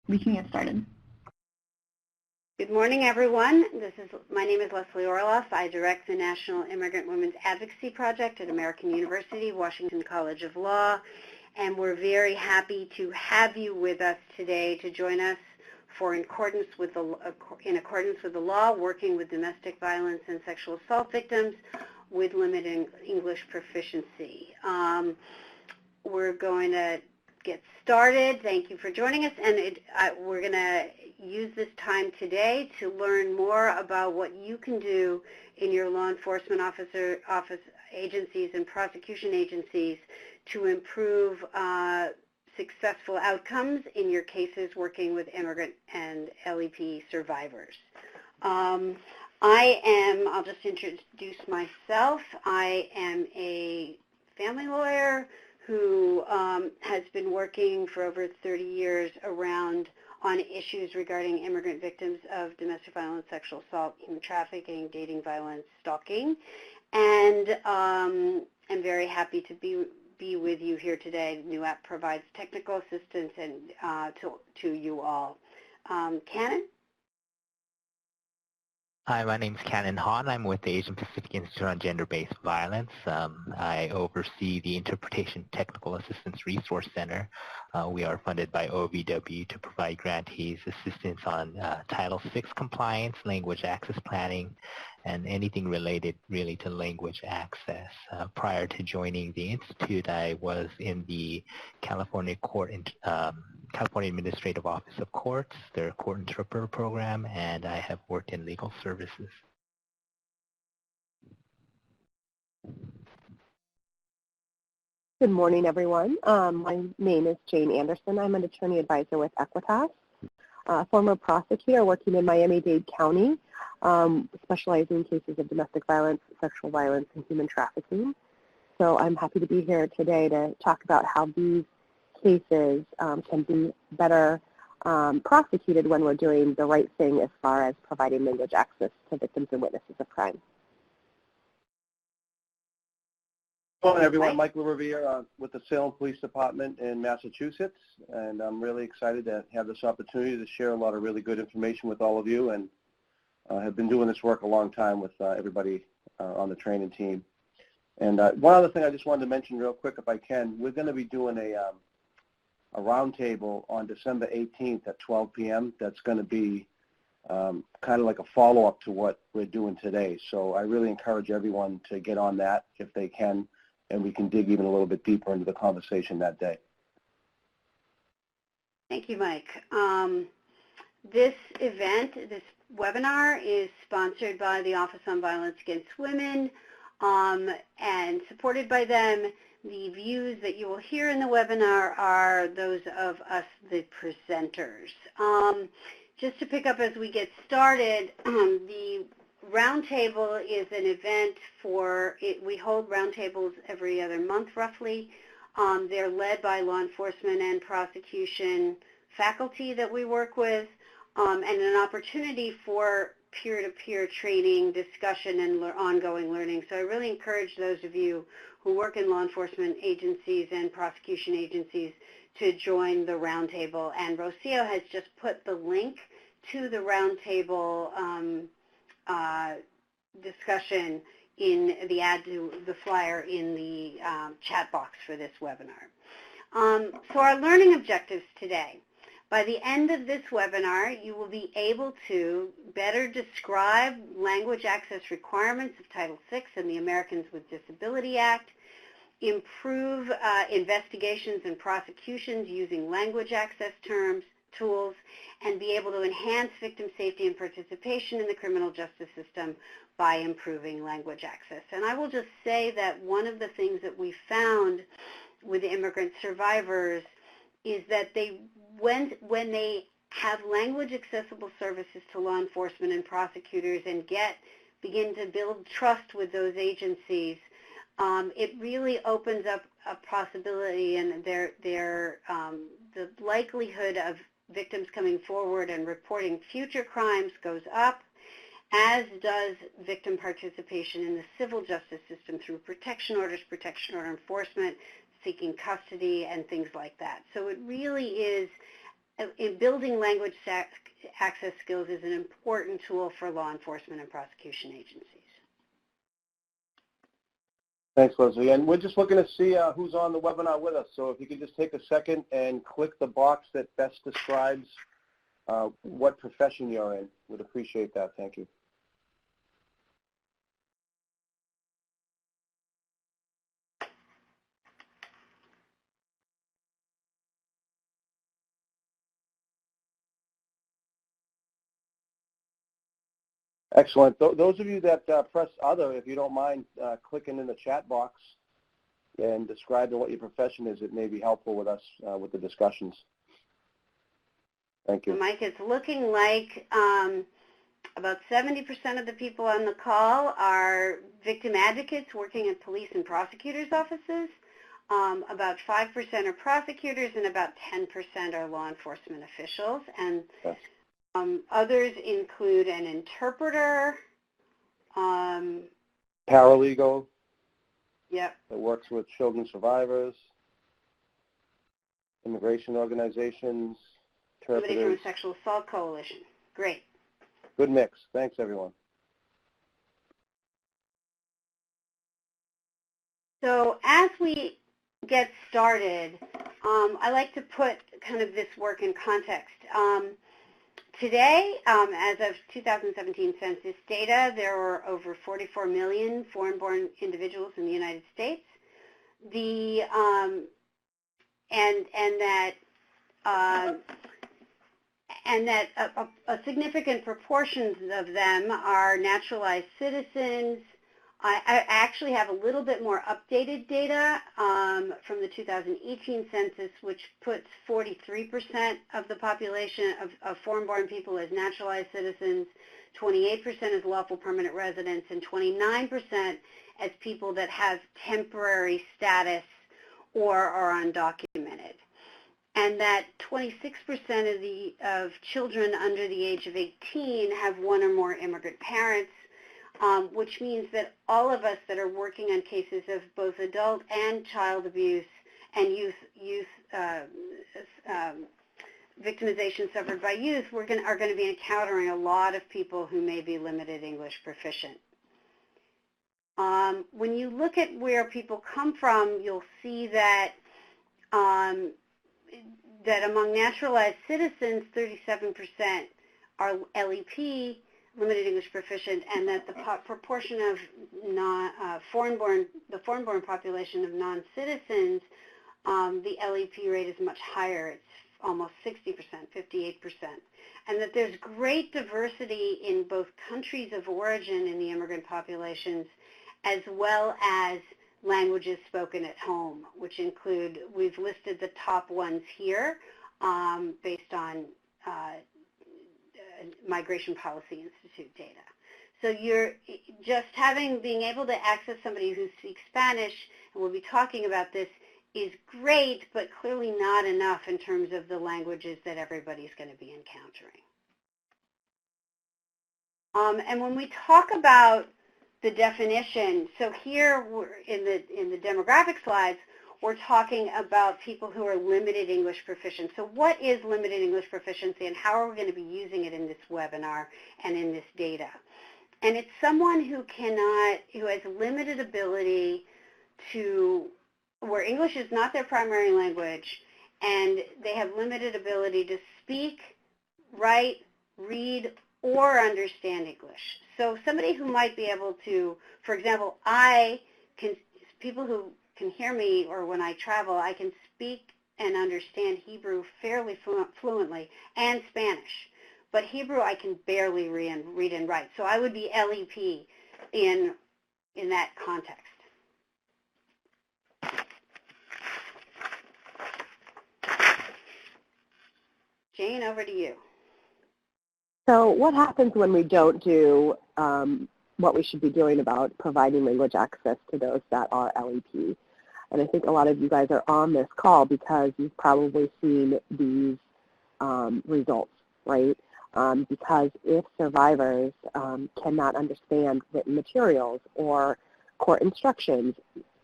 We can get started. Good morning, everyone. My name is Leslie Orloff. I direct the National Immigrant Women's Advocacy Project at American University, Washington College of Law, and we're very happy to have you with us today to join us in accordance with the law, working with domestic violence and sexual assault victims with limited English proficiency. We're going to get started. Thank you for joining us, and we're going to use this time today to learn more about what you can do in your law enforcement office agencies and prosecution agencies to improve successful outcomes in your cases working with immigrant and LEP survivors. I'll just introduce myself. I am a family lawyer who has been working for over 30 years on issues regarding immigrant victims of domestic violence, sexual assault, human trafficking, dating violence, stalking, and I'm very happy to be with you here today. NIWAP provides technical assistance and to you all. Cannon? Hi, my name is Cannon Hahn. I'm with the Asian Pacific Institute on Gender-Based Violence. I oversee the Interpretation Technical Assistance Resource Center. We are funded by OVW to provide grantees assistance on Title VI compliance, language access planning, and anything related really to language access. Prior to joining the Institute, I was in the California Administrative Office of Courts, their court interpreter program, and I have worked in legal services. Good morning, everyone. My name is Jane Anderson. I'm an attorney advisor with Equitas, former prosecutor working in Miami-Dade County, specializing in cases of domestic violence, sexual violence, and human trafficking. So I'm happy to be here today to talk about how these cases can be better prosecuted when we're doing the right thing as far as providing language access to victims and witnesses of crime. Hello, everyone. Michael Revere with the Salem Police Department in Massachusetts, and I'm really excited to have this opportunity to share a lot of really good information with all of you, and have been doing this work a long time with everybody on the training team. And one other thing I just wanted to mention real quick, if I can, we're going to be doing a roundtable on December 18th at 12 p.m. That's going to be kind of like a follow-up to what we're doing today. So I really encourage everyone to get on that if they can, and we can dig even a little bit deeper into the conversation that day. Thank you, Mike. This webinar is sponsored by the Office on Violence Against Women and supported by them. The views that you will hear in the webinar are those of us, the presenters. Just to pick up as we get started, the Roundtable is an event we hold roundtables every other month roughly. They're led by law enforcement and prosecution faculty that we work with, and an opportunity for peer-to-peer training, discussion, and ongoing learning. So I really encourage those of you who work in law enforcement agencies and prosecution agencies to join the roundtable. And Rocio has just put the link to the roundtable discussion in the flyer in the chat box for this webinar. So our learning objectives today. By the end of this webinar, you will be able to better describe language access requirements of Title VI and the Americans with Disabilities Act, improve investigations and prosecutions using language access tools, and be able to enhance victim safety and participation in the criminal justice system by improving language access. And I will just say that one of the things that we found with immigrant survivors is that when they have language accessible services to law enforcement and prosecutors and begin to build trust with those agencies, it really opens up a possibility, and the likelihood of victims coming forward and reporting future crimes goes up, as does victim participation in the civil justice system through protection orders, protection order enforcement, seeking custody, and things like that. So it really is in building language access skills is an important tool for law enforcement and prosecution agencies. Thanks, Leslie. And we're just looking to see who's on the webinar with us. So if you could just take a second and click the box that best describes what profession you're in. We'd appreciate that. Thank you. Excellent. Those of you that press other, if you don't mind clicking in the chat box and describing what your profession is, it may be helpful with us with the discussions. Thank you. Mike, it's looking like about 70% of the people on the call are victim advocates working in police and prosecutors' offices. About 5% are prosecutors and about 10% are law enforcement officials. And yes. Others include an interpreter, paralegal, yep, that works with children survivors, immigration organizations, interpreters. somebody from a sexual assault coalition. Great. Good mix. Thanks, everyone. So as we get started, I like to put kind of this work in context. Today, as of 2017 census data, there were over 44 million foreign-born individuals in the United States. And that a significant proportion of them are naturalized citizens. I actually have a little bit more updated data from the 2018 census, which puts 43% of the population of foreign-born people as naturalized citizens, 28% as lawful permanent residents, and 29% as people that have temporary status or are undocumented. And that 26% of children under the age of 18 have one or more immigrant parents, which means that all of us that are working on cases of both adult and child abuse and youth victimization suffered by youth, are going to be encountering a lot of people who may be limited English proficient. When you look at where people come from, you'll see that that among naturalized citizens, 37% are LEP, limited English proficient, and that the proportion of the foreign-born population of non-citizens, the LEP rate is much higher. It's almost 60%, 58%. And that there's great diversity in both countries of origin in the immigrant populations, as well as languages spoken at home, which include, we've listed the top ones here based on Migration Policy Institute data. So you're just being able to access somebody who speaks Spanish, and we'll be talking about this, is great, but clearly not enough in terms of the languages that everybody's going to be encountering. And when we talk about the definition, so here we're in the demographic slides, we're talking about people who are limited English proficient. So what is limited English proficiency, and how are we going to be using it in this webinar and in this data? And it's someone who has limited ability to, where English is not their primary language, and they have limited ability to speak, write, read, or understand English. So somebody who might be able to, for example, people who can hear me, or when I travel, I can speak and understand Hebrew fairly fluently, and Spanish. But Hebrew I can barely read and write. So I would be LEP in that context. Jane, over to you. So what happens when we don't do what we should be doing about providing language access to those that are LEP? And I think a lot of you guys are on this call because you've probably seen these results, right? Because if survivors cannot understand written materials or court instructions,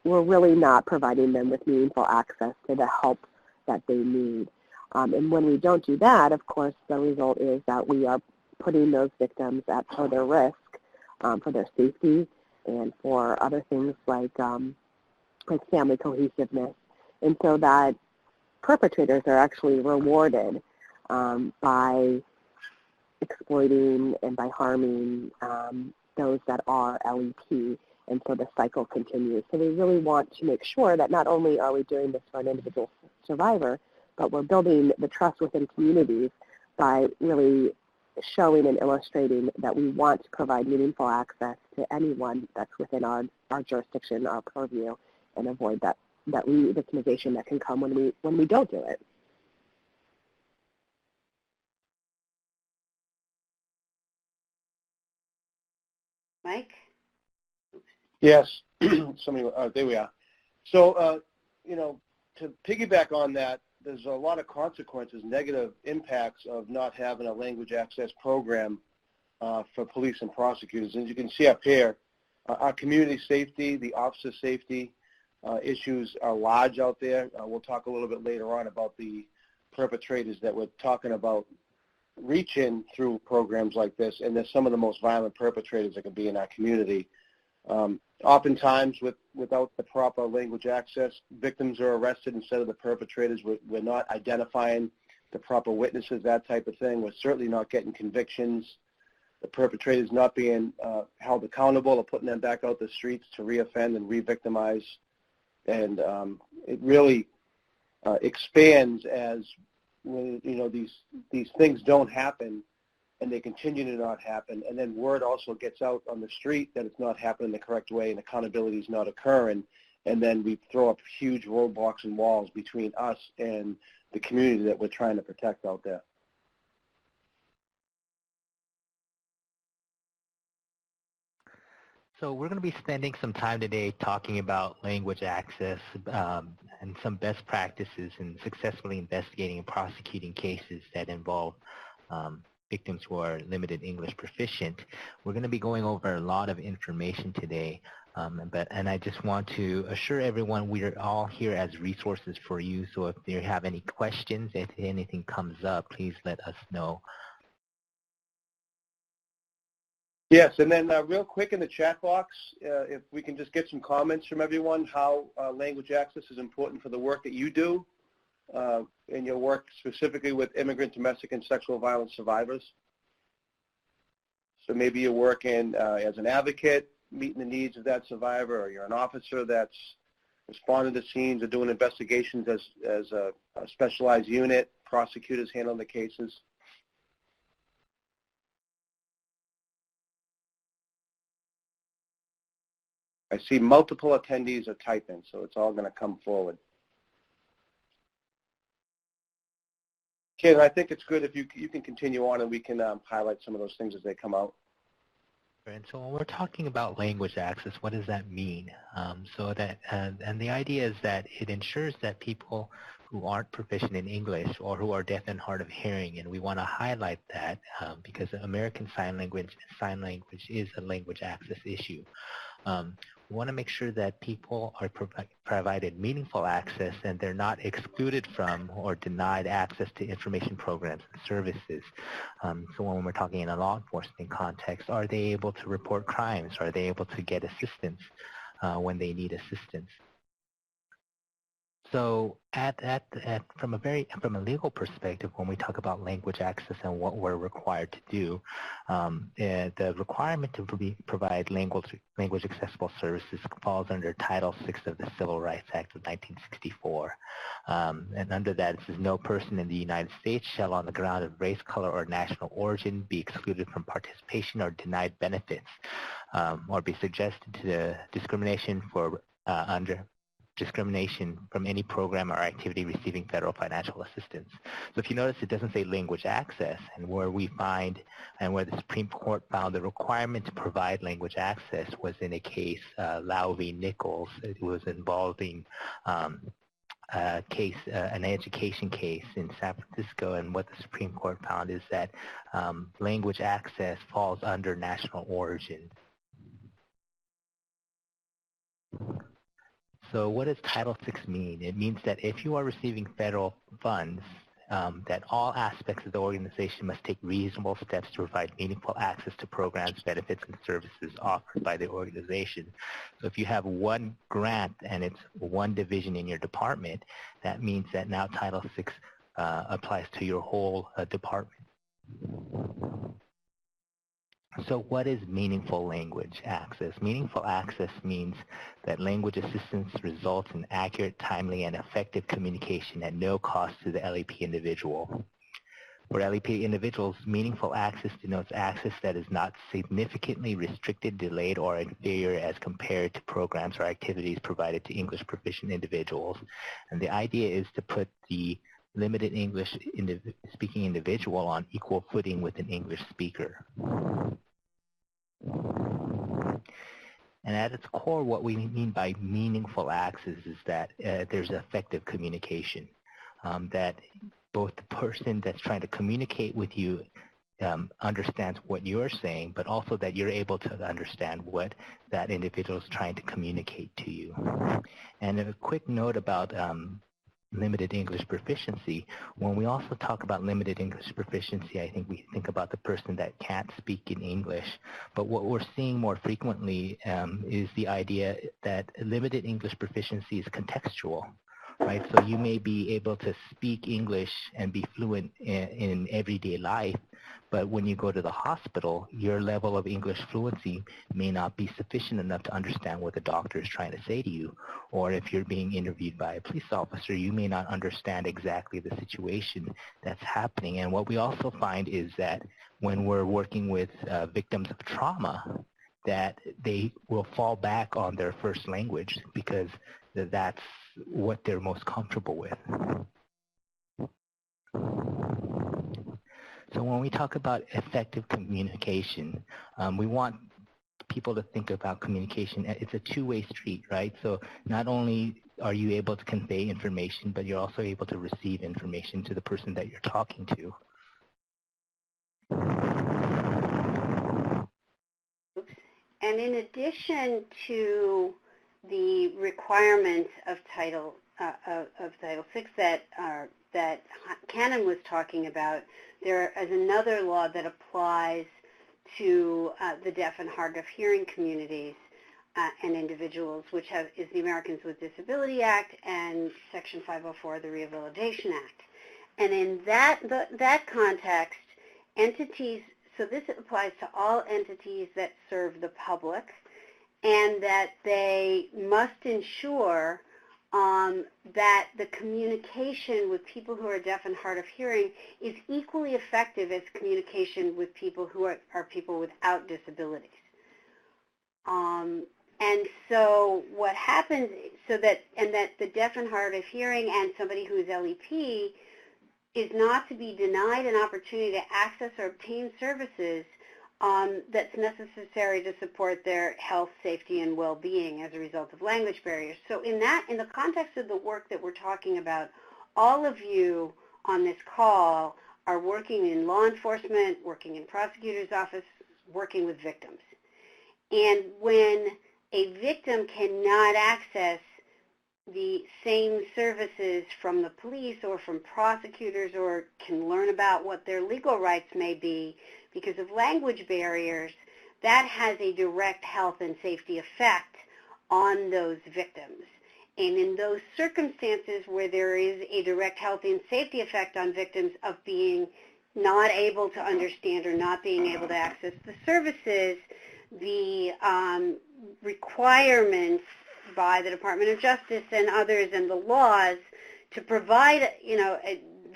we're really not providing them with meaningful access to the help that they need. And when we don't do that, of course, the result is that we are putting those victims at further risk for their safety and for other things like family cohesiveness. And so that perpetrators are actually rewarded by exploiting and by harming those that are LEP, and so the cycle continues. So we really want to make sure that not only are we doing this for an individual survivor, but we're building the trust within communities by really showing and illustrating that we want to provide meaningful access to anyone that's within our jurisdiction, our purview, and avoid that re-victimization that can come when we don't do it. Mike? Yes. There we are. So, to piggyback on that, there's a lot of consequences, negative impacts of not having a language access program for police and prosecutors. As you can see up here, our community safety, the officer safety issues are large out there. We'll talk a little bit later on about the perpetrators that we're talking about reaching through programs like this, and they're some of the most violent perpetrators that can be in our community. Oftentimes, without the proper language access, victims are arrested instead of the perpetrators. We're not identifying the proper witnesses, that type of thing. We're certainly not getting convictions. The perpetrators not being held accountable or putting them back out the streets to reoffend and re-victimize. And it really expands as these things don't happen, and they continue to not happen, and then word also gets out on the street that it's not happening the correct way and accountability is not occurring, and then we throw up huge roadblocks and walls between us and the community that we're trying to protect out there. So we're going to be spending some time today talking about language access and some best practices in successfully investigating and prosecuting cases that involve victims who are limited English proficient. We're going to be going over a lot of information today, and I just want to assure everyone we're all here as resources for you. So if you have any questions, if anything comes up, please let us know. Yes, and then real quick in the chat box, if we can just get some comments from everyone, how language access is important for the work that you do in your work specifically with immigrant, domestic, and sexual violence survivors. So maybe you're working as an advocate, meeting the needs of that survivor, or you're an officer that's responding to scenes or doing investigations as a specialized unit, prosecutors handling the cases. I see multiple attendees are typing, so it's all going to come forward. Ken, I think it's good if you can continue on and we can highlight some of those things as they come out. And so when we're talking about language access, what does that mean? And the idea is that it ensures that people who aren't proficient in English or who are deaf and hard of hearing, and we want to highlight that because American Sign Language is a language access issue. We want to make sure that people are provided meaningful access and they're not excluded from or denied access to information programs and services. So when we're talking in a law enforcement context, are they able to report crimes? Are they able to get assistance when they need assistance? So from a legal perspective, when we talk about language access and what we're required to do, the requirement to provide language accessible services falls under Title VI of the Civil Rights Act of 1964. And under that, it says no person in the United States shall on the ground of race, color, or national origin be excluded from participation or denied benefits or be suggested to discrimination from any program or activity receiving federal financial assistance. So if you notice, it doesn't say language access, and where we find and where the Supreme Court found the requirement to provide language access was in a case, Lau v. Nichols. It was involving an education case in San Francisco, and what the Supreme Court found is that language access falls under national origin. So what does Title VI mean? It means that if you are receiving federal funds that all aspects of the organization must take reasonable steps to provide meaningful access to programs, benefits, and services offered by the organization. So if you have one grant and it's one division in your department, that means that now Title VI applies to your whole department. So what is meaningful language access? Meaningful access means that language assistance results in accurate, timely, and effective communication at no cost to the LEP individual. For LEP individuals, meaningful access denotes access that is not significantly restricted, delayed, or inferior as compared to programs or activities provided to English proficient individuals. And the idea is to put the limited English speaking individual on equal footing with an English speaker. And at its core, what we mean by meaningful access is that there's effective communication, that both the person that's trying to communicate with you understands what you're saying, but also that you're able to understand what that individual is trying to communicate to you. And a quick note about limited English proficiency. When we also talk about limited English proficiency, I think we think about the person that can't speak in English. But what we're seeing more frequently is the idea that limited English proficiency is contextual, right? So you may be able to speak English and be fluent in everyday life, but when you go to the hospital, your level of English fluency may not be sufficient enough to understand what the doctor is trying to say to you. Or if you're being interviewed by a police officer, you may not understand exactly the situation that's happening. And what we also find is that when we're working with victims of trauma, that they will fall back on their first language because that's what they're most comfortable with. So when we talk about effective communication, we want people to think about communication. It's a two-way street, right? So not only are you able to convey information, but you're also able to receive information to the person that you're talking to. And in addition to the requirements of Title VI that Cannon was talking about, there is another law that applies to the deaf and hard of hearing communities and individuals, which is the Americans with Disabilities Act and Section 504 of the Rehabilitation Act. And in that context, entities, so this applies to all entities that serve the public, and that they must ensure that the communication with people who are deaf and hard of hearing is equally effective as communication with people who are people without disabilities. And so what happens, that the deaf and hard of hearing and somebody who is LEP is not to be denied an opportunity to access or obtain services that's necessary to support their health, safety, and well-being as a result of language barriers. So in the context of the work that we're talking about, all of you on this call are working in law enforcement, working in prosecutor's office, working with victims. And when a victim cannot access the same services from the police or from prosecutors, or can learn about what their legal rights may be because of language barriers, that has a direct health and safety effect on those victims. And in those circumstances where there is a direct health and safety effect on victims of being not able to understand or not being able to access the services, the requirements by the Department of Justice and others and the laws to provide,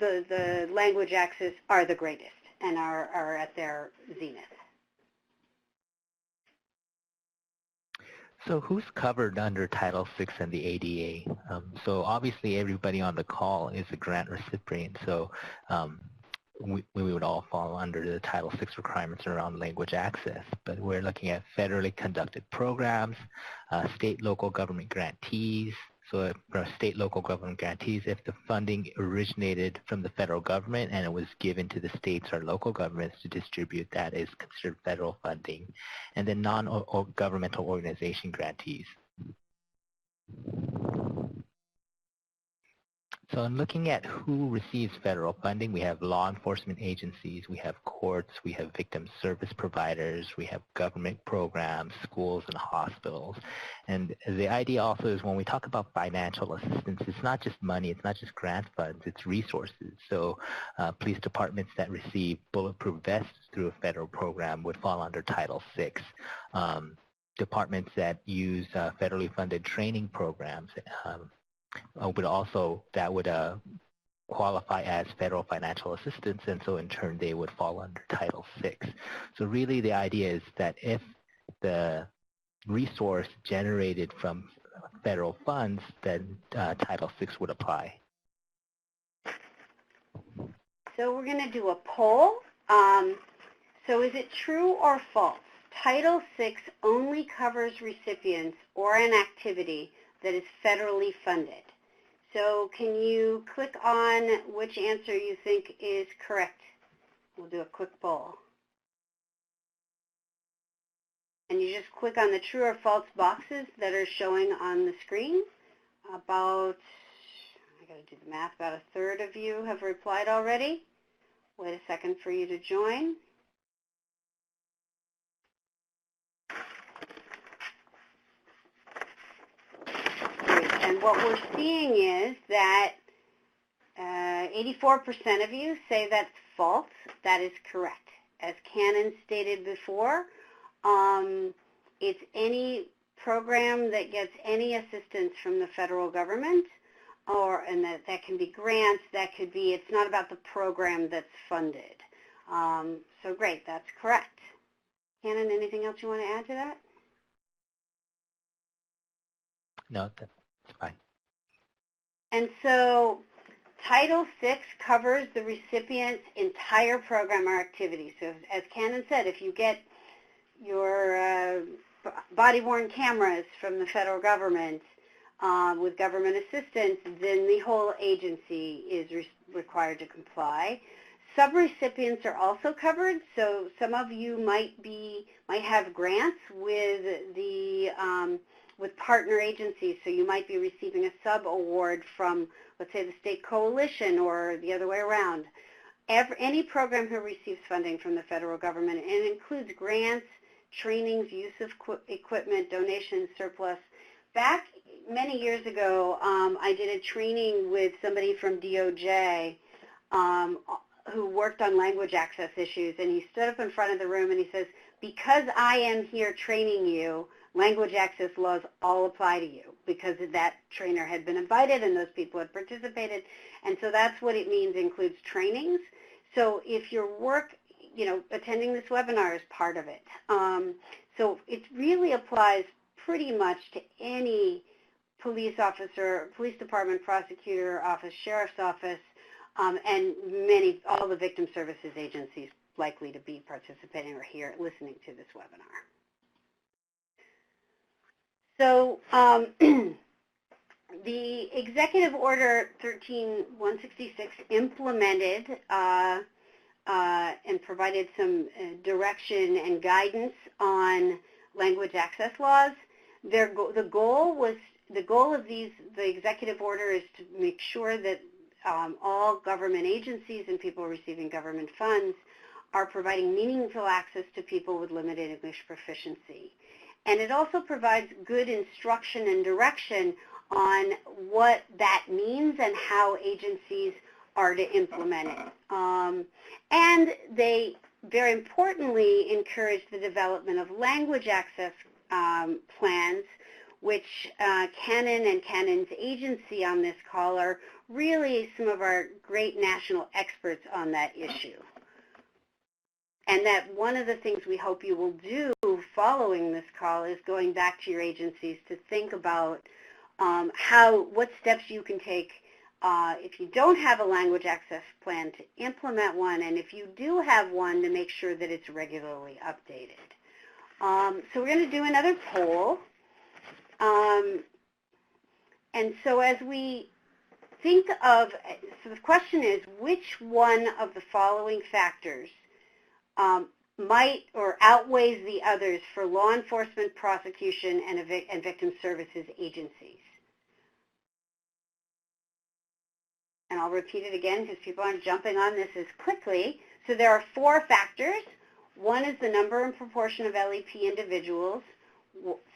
the language access are the greatest and are at their zenith. So who's covered under Title VI and the ADA? So obviously everybody on the call is a grant recipient, so we would all fall under the Title VI requirements around language access, but we're looking at federally conducted programs, state, local government grantees. So for state, local government grantees, if the funding originated from the federal government and it was given to the states or local governments to distribute, that is considered federal funding. And then non-governmental organization grantees. So in looking at who receives federal funding, we have law enforcement agencies, we have courts, we have victim service providers, we have government programs, schools, and hospitals. And the idea also is when we talk about financial assistance, it's not just money, it's not just grant funds, it's resources. So police departments that receive bulletproof vests through a federal program would fall under Title VI. Departments that use federally funded training programs would qualify as federal financial assistance, and so in turn they would fall under Title VI. So really the idea is that if the resource generated from federal funds, then Title VI would apply. So we're going to do a poll. So is it true or false? Title VI only covers recipients or an activity that is federally funded. So can you click on which answer you think is correct? We'll do a quick poll. And you just click on the true or false boxes that are showing on the screen. About, I got to do the math, about a third of you have replied already. Wait a second for you to join. And what we're seeing is that 84% of you say that's false. That is correct. As Cannon stated before, it's any program that gets any assistance from the federal government, and that can be grants, that could be, it's not about the program that's funded. So great, that's correct. Cannon, anything else you want to add to that? No, that's fine. And so Title VI covers the recipient's entire program or activity. So as Cannon said, if you get your body-worn cameras from the federal government with government assistance, then the whole agency is required to comply. Subrecipients are also covered. So some of you might have grants with with partner agencies, so you might be receiving a sub-award from, let's say, the state coalition or the other way around. Any program who receives funding from the federal government, and it includes grants, trainings, use of equipment, donations, surplus. Back many years ago, I did a training with somebody from DOJ who worked on language access issues, and he stood up in front of the room and he says, because I am here training you, language access laws all apply to you, because that trainer had been invited and those people had participated. And so that's what it means, includes trainings. So if your work, attending this webinar is part of it. So it really applies pretty much to any police officer, police department, prosecutor office, sheriff's office, and all the victim services agencies likely to be participating or here listening to this webinar. So the Executive Order 13166 implemented and provided some direction and guidance on language access laws. The goal of the Executive Order is to make sure that all government agencies and people receiving government funds are providing meaningful access to people with limited English proficiency. And it also provides good instruction and direction on what that means and how agencies are to implement it. And they, very importantly, encourage the development of language access plans, which Cannon and Cannon's agency on this call are really some of our great national experts on that issue. And that one of the things we hope you will do following this call is going back to your agencies to think about what steps you can take if you don't have a language access plan to implement one, and if you do have one, to make sure that it's regularly updated. So we're going to do another poll. And so as we think of, so the question is, which one of the following factors might or outweighs the others for law enforcement, prosecution, and victim services agencies? and I'll repeat it again because people aren't jumping on this as quickly. So there are 4 factors. One is the number and proportion of LEP individuals.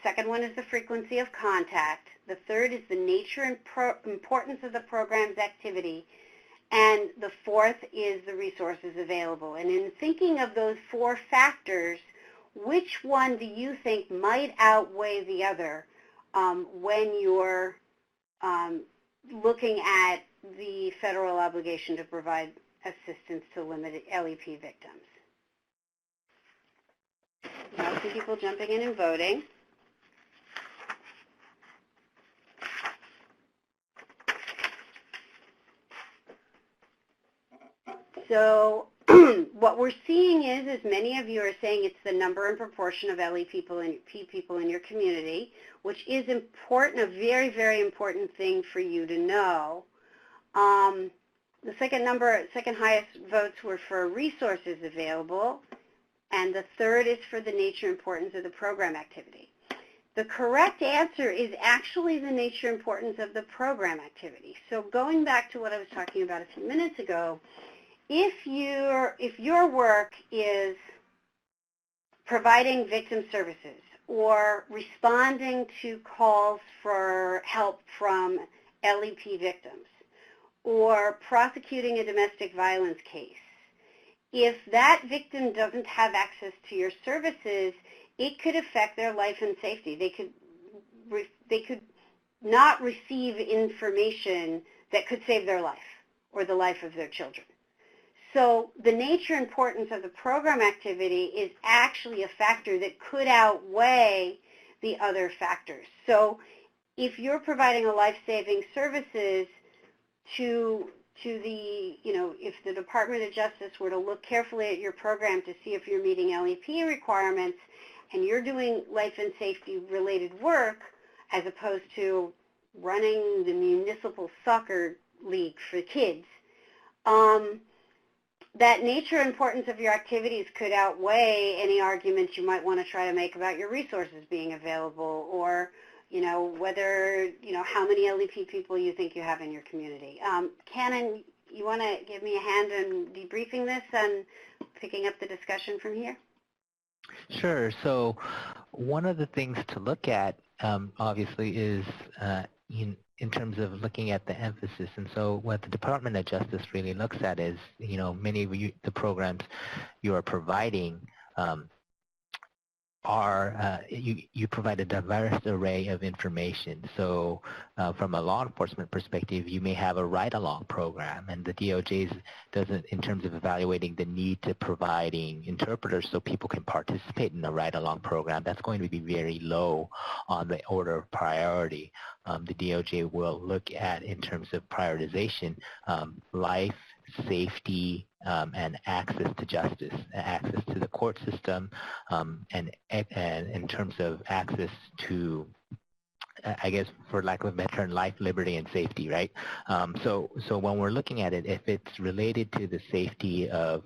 Second one is the frequency of contact. The third is the nature and importance of the program's activity. And the fourth is the resources available. And in thinking of those 4 factors, which one do you think might outweigh the other when you're looking at the federal obligation to provide assistance to limited LEP victims? Now, I see people jumping in and voting. So what we're seeing is many of you are saying it's the number and proportion of LEP people in your community, which is important, a very, very important thing for you to know. The second highest votes were for resources available, and the third is for the nature and importance of the program activity. The correct answer is actually the nature and importance of the program activity. So going back to what I was talking about a few minutes ago, if your work is providing victim services or responding to calls for help from LEP victims or prosecuting a domestic violence case, if that victim doesn't have access to your services, it could affect their life and safety. They could not receive information that could save their life or the life of their children. So the nature and importance of the program activity is actually a factor that could outweigh the other factors. So if you're providing a life-saving services to the, if the Department of Justice were to look carefully at your program to see if you're meeting LEP requirements and you're doing life and safety related work as opposed to running the municipal soccer league for kids, that nature and importance of your activities could outweigh any arguments you might want to try to make about your resources being available or, whether, how many LEP people you think you have in your community. Cannon, you want to give me a hand in debriefing this and picking up the discussion from here? Sure. So one of the things to look at, obviously, is in terms of looking at the emphasis. And so what the Department of Justice really looks at is, many of the programs you are providing you provide a diverse array of information. So from a law enforcement perspective, you may have a ride-along program, and the DOJ doesn't, in terms of evaluating the need to providing interpreters so people can participate in a ride-along program, that's going to be very low on the order of priority. The DOJ will look at, in terms of prioritization, life, safety, and access to justice, access to the court system, and in terms of access to, I guess, for lack of a better term, life, liberty, and safety, right? So when we're looking at it, if it's related to the safety of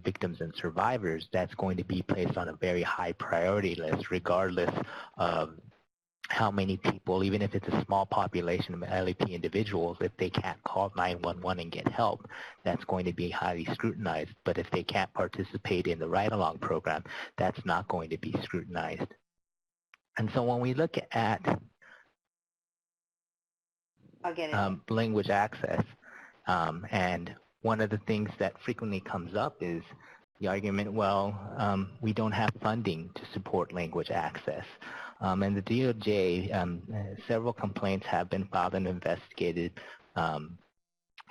victims and survivors, that's going to be placed on a very high priority list, regardless of how many people, even if it's a small population of LEP individuals, if they can't call 911 and get help, that's going to be highly scrutinized. But if they can't participate in the ride-along program, that's not going to be scrutinized. And so when we look at language access, and one of the things that frequently comes up is the argument, well, we don't have funding to support language access. And the DOJ, several complaints have been filed and investigated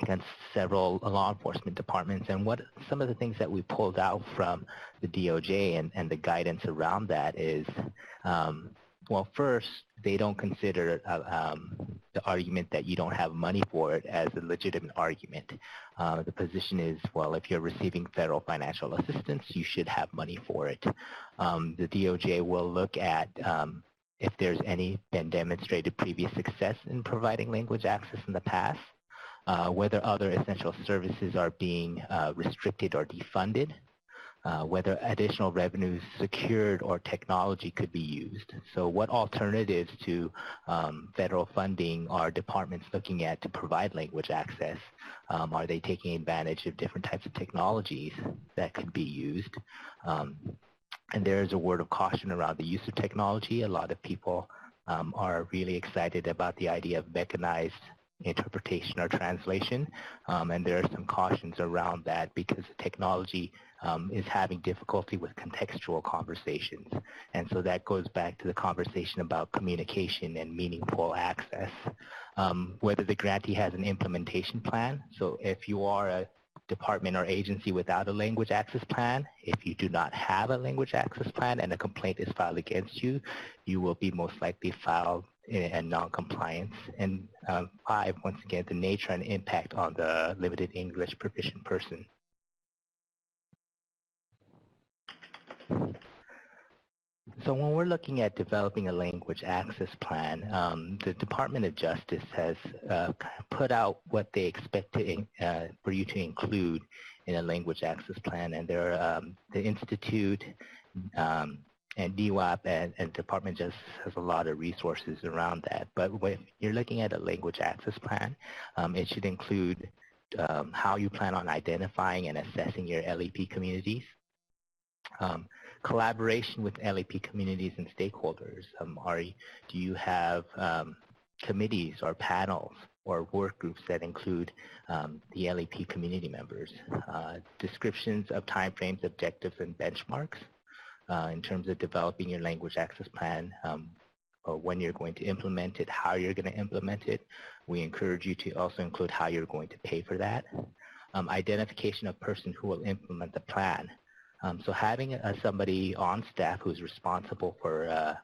against several law enforcement departments. And what some of the things that we pulled out from the DOJ and the guidance around that is, well, first, they don't consider the argument that you don't have money for it as a legitimate argument. The position is, well, if you're receiving federal financial assistance, you should have money for it. The DOJ will look at if there's been demonstrated previous success in providing language access in the past, whether other essential services are being restricted or defunded, whether additional revenues secured or technology could be used. So what alternatives to federal funding are departments looking at to provide language access? Are they taking advantage of different types of technologies that could be used? And there is a word of caution around the use of technology. A lot of people are really excited about the idea of mechanized interpretation or translation, and there are some cautions around that because the technology is having difficulty with contextual conversations. And so that goes back to the conversation about communication and meaningful access. Whether the grantee has an implementation plan. So if you are a department or agency without a language access plan, if you do not have a language access plan and a complaint is filed against you, you will be most likely filed in non-compliance. And 5, once again, the nature and impact on the limited English proficient person. So when we're looking at developing a language access plan, the Department of Justice has put out what they expect for you to include in a language access plan, and there the Institute and NIWAP and Department of Justice has a lot of resources around that. But when you're looking at a language access plan, it should include how you plan on identifying and assessing your LEP communities. Collaboration with LEP communities and stakeholders. Do you have committees or panels or work groups that include the LEP community members? Descriptions of timeframes, objectives, and benchmarks in terms of developing your language access plan, or when you're going to implement it, how you're going to implement it. We encourage you to also include how you're going to pay for that. Identification of person who will implement the plan. So having somebody on staff who's responsible for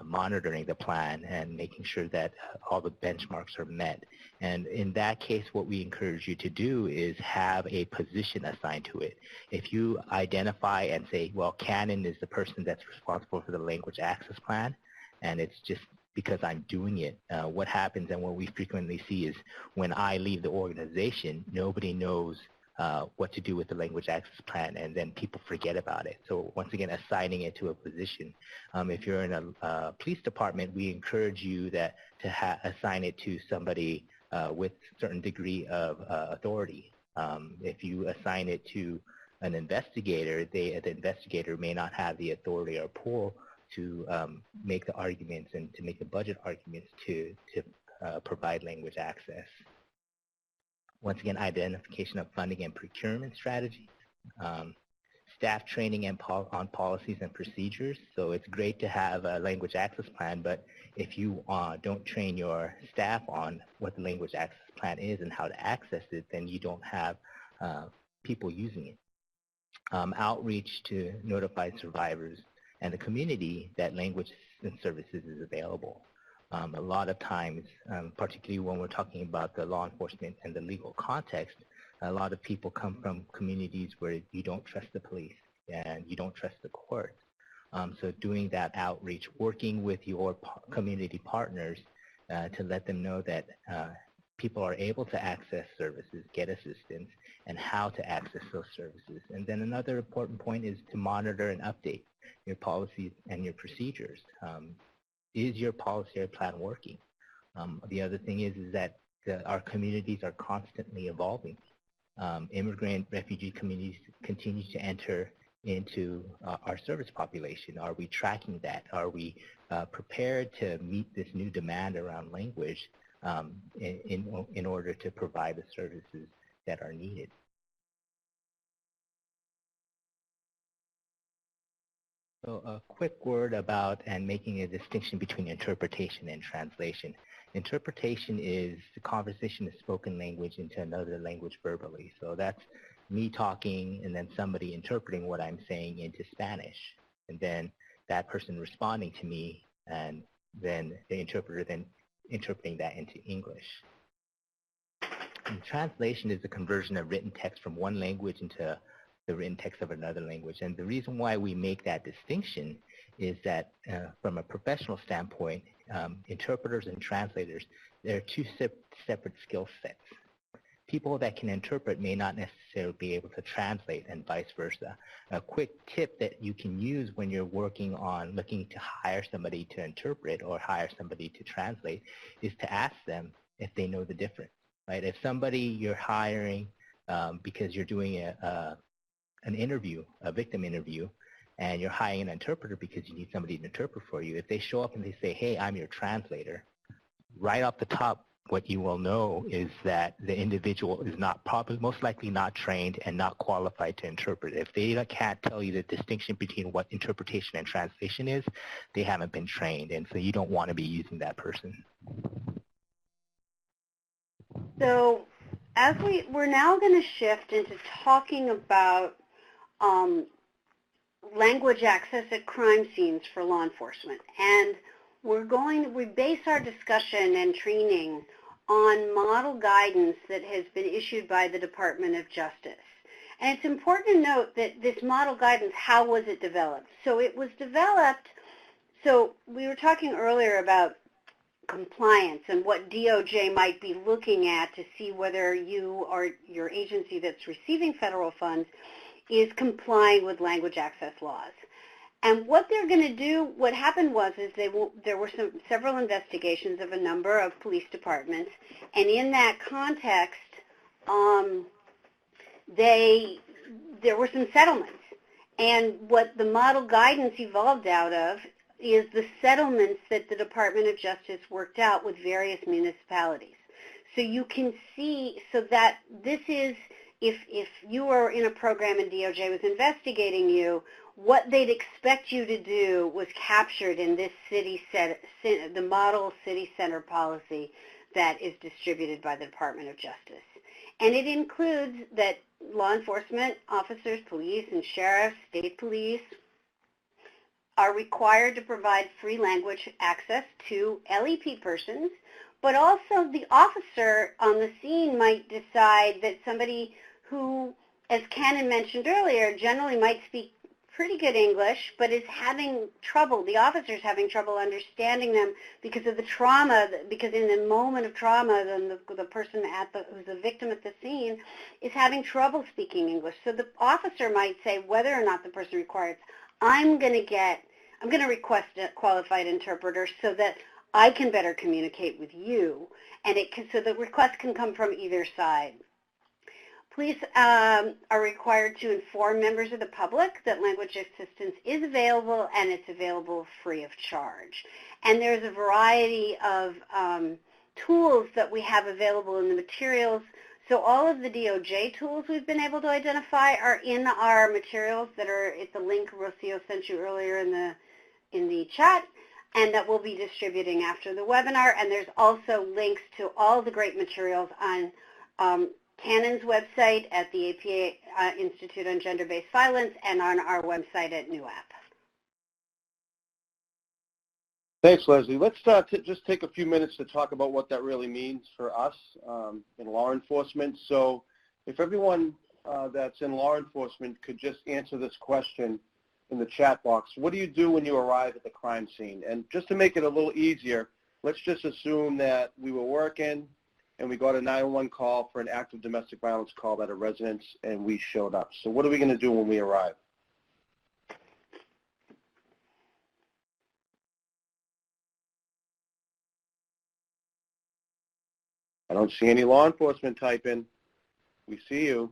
monitoring the plan and making sure that all the benchmarks are met. And in that case, what we encourage you to do is have a position assigned to it. If you identify and say, well, Canon is the person that's responsible for the language access plan, and it's just because I'm doing it, what happens and what we frequently see is when I leave the organization, nobody knows what to do with the language access plan, and then people forget about it. So once again, assigning it to a position. If you're in a police department, we encourage you to assign it to somebody with a certain degree of authority. If you assign it to an investigator, the investigator may not have the authority or pull to make the arguments and to make the budget arguments to provide language access. Once again, identification of funding and procurement strategies, staff training on policies and procedures. So it's great to have a language access plan, but if you don't train your staff on what the language access plan is and how to access it, then you don't have people using it. Outreach to notify survivors and the community that language and services is available. A lot of times, particularly when we're talking about the law enforcement and the legal context, a lot of people come from communities where you don't trust the police and you don't trust the courts. So doing that outreach, working with your community partners to let them know that people are able to access services, get assistance, and how to access those services. And then another important point is to monitor and update your policies and your procedures. Is your policy or plan working? The other thing is that our communities are constantly evolving. Immigrant refugee communities continue to enter into our service population. Are we tracking that? Are we prepared to meet this new demand around language in order to provide the services that are needed? So a quick word about and making a distinction between interpretation and translation. Interpretation is the conversation of spoken language into another language verbally. So that's me talking and then somebody interpreting what I'm saying into Spanish, and then that person responding to me, and then the interpreter then interpreting that into English. And translation is the conversion of written text from one language into the written text of another language. And the reason why we make that distinction is that from a professional standpoint, interpreters and translators, they're two separate skill sets. people that can interpret may not necessarily be able to translate, and vice versa. A quick tip that you can use when you're working on looking to hire somebody to interpret or hire somebody to translate is to ask them if they know the difference, right? If somebody you're hiring because you're doing an interview, a victim interview, and you're hiring an interpreter because you need somebody to interpret for you, if they show up and they say, hey, I'm your translator, right off the top, what you will know is that the individual is most likely not trained and not qualified to interpret. If they can't tell you the distinction between what interpretation and translation is, they haven't been trained, and so you don't want to be using that person. So as we're now going to shift into talking about language access at crime scenes for law enforcement. And we base our discussion and training on model guidance that has been issued by the Department of Justice. And it's important to note that this model guidance, how was it developed? So it was developed, so we were talking earlier about compliance and what DOJ might be looking at to see whether you or your agency that's receiving federal funds is complying with language access laws. And what they're going to do, what happened was there were several investigations of a number of police departments, and in that context, there were some settlements. And what the model guidance evolved out of is the settlements that the Department of Justice worked out with various municipalities. So you can see, so that this is, if you were in a program and DOJ was investigating you, what they'd expect you to do was captured in this the model city center policy that is distributed by the Department of Justice. And it includes that law enforcement officers, police and sheriffs, state police, are required to provide free language access to LEP persons, but also the officer on the scene might decide that somebody who, as Cannon mentioned earlier, generally might speak pretty good English, but is having trouble, the officer's having trouble understanding them because of the trauma, because in the moment of trauma, then the person who's the victim at the scene is having trouble speaking English. So the officer might say, whether or not the person requires, I'm going to request a qualified interpreter so that I can better communicate with you, and so the request can come from either side. Police are required to inform members of the public that language assistance is available, and it's available free of charge. And there's a variety of tools that we have available in the materials. So all of the DOJ tools we've been able to identify are in our materials that are at the link Rocio sent you earlier in the chat, and that we'll be distributing after the webinar. And there's also links to all the great materials on Cannon's website at the APA Institute on Gender-Based Violence and on our website at NIWAP. Thanks, Leslie. Let's just take a few minutes to talk about what that really means for us in law enforcement. So if everyone that's in law enforcement could just answer this question in the chat box. What do you do when you arrive at the crime scene? And just to make it a little easier, let's just assume that we were working and we got a 911 call for an active domestic violence call at a residence, and we showed up. So what are we going to do when we arrive? I don't see any law enforcement typing. We see you.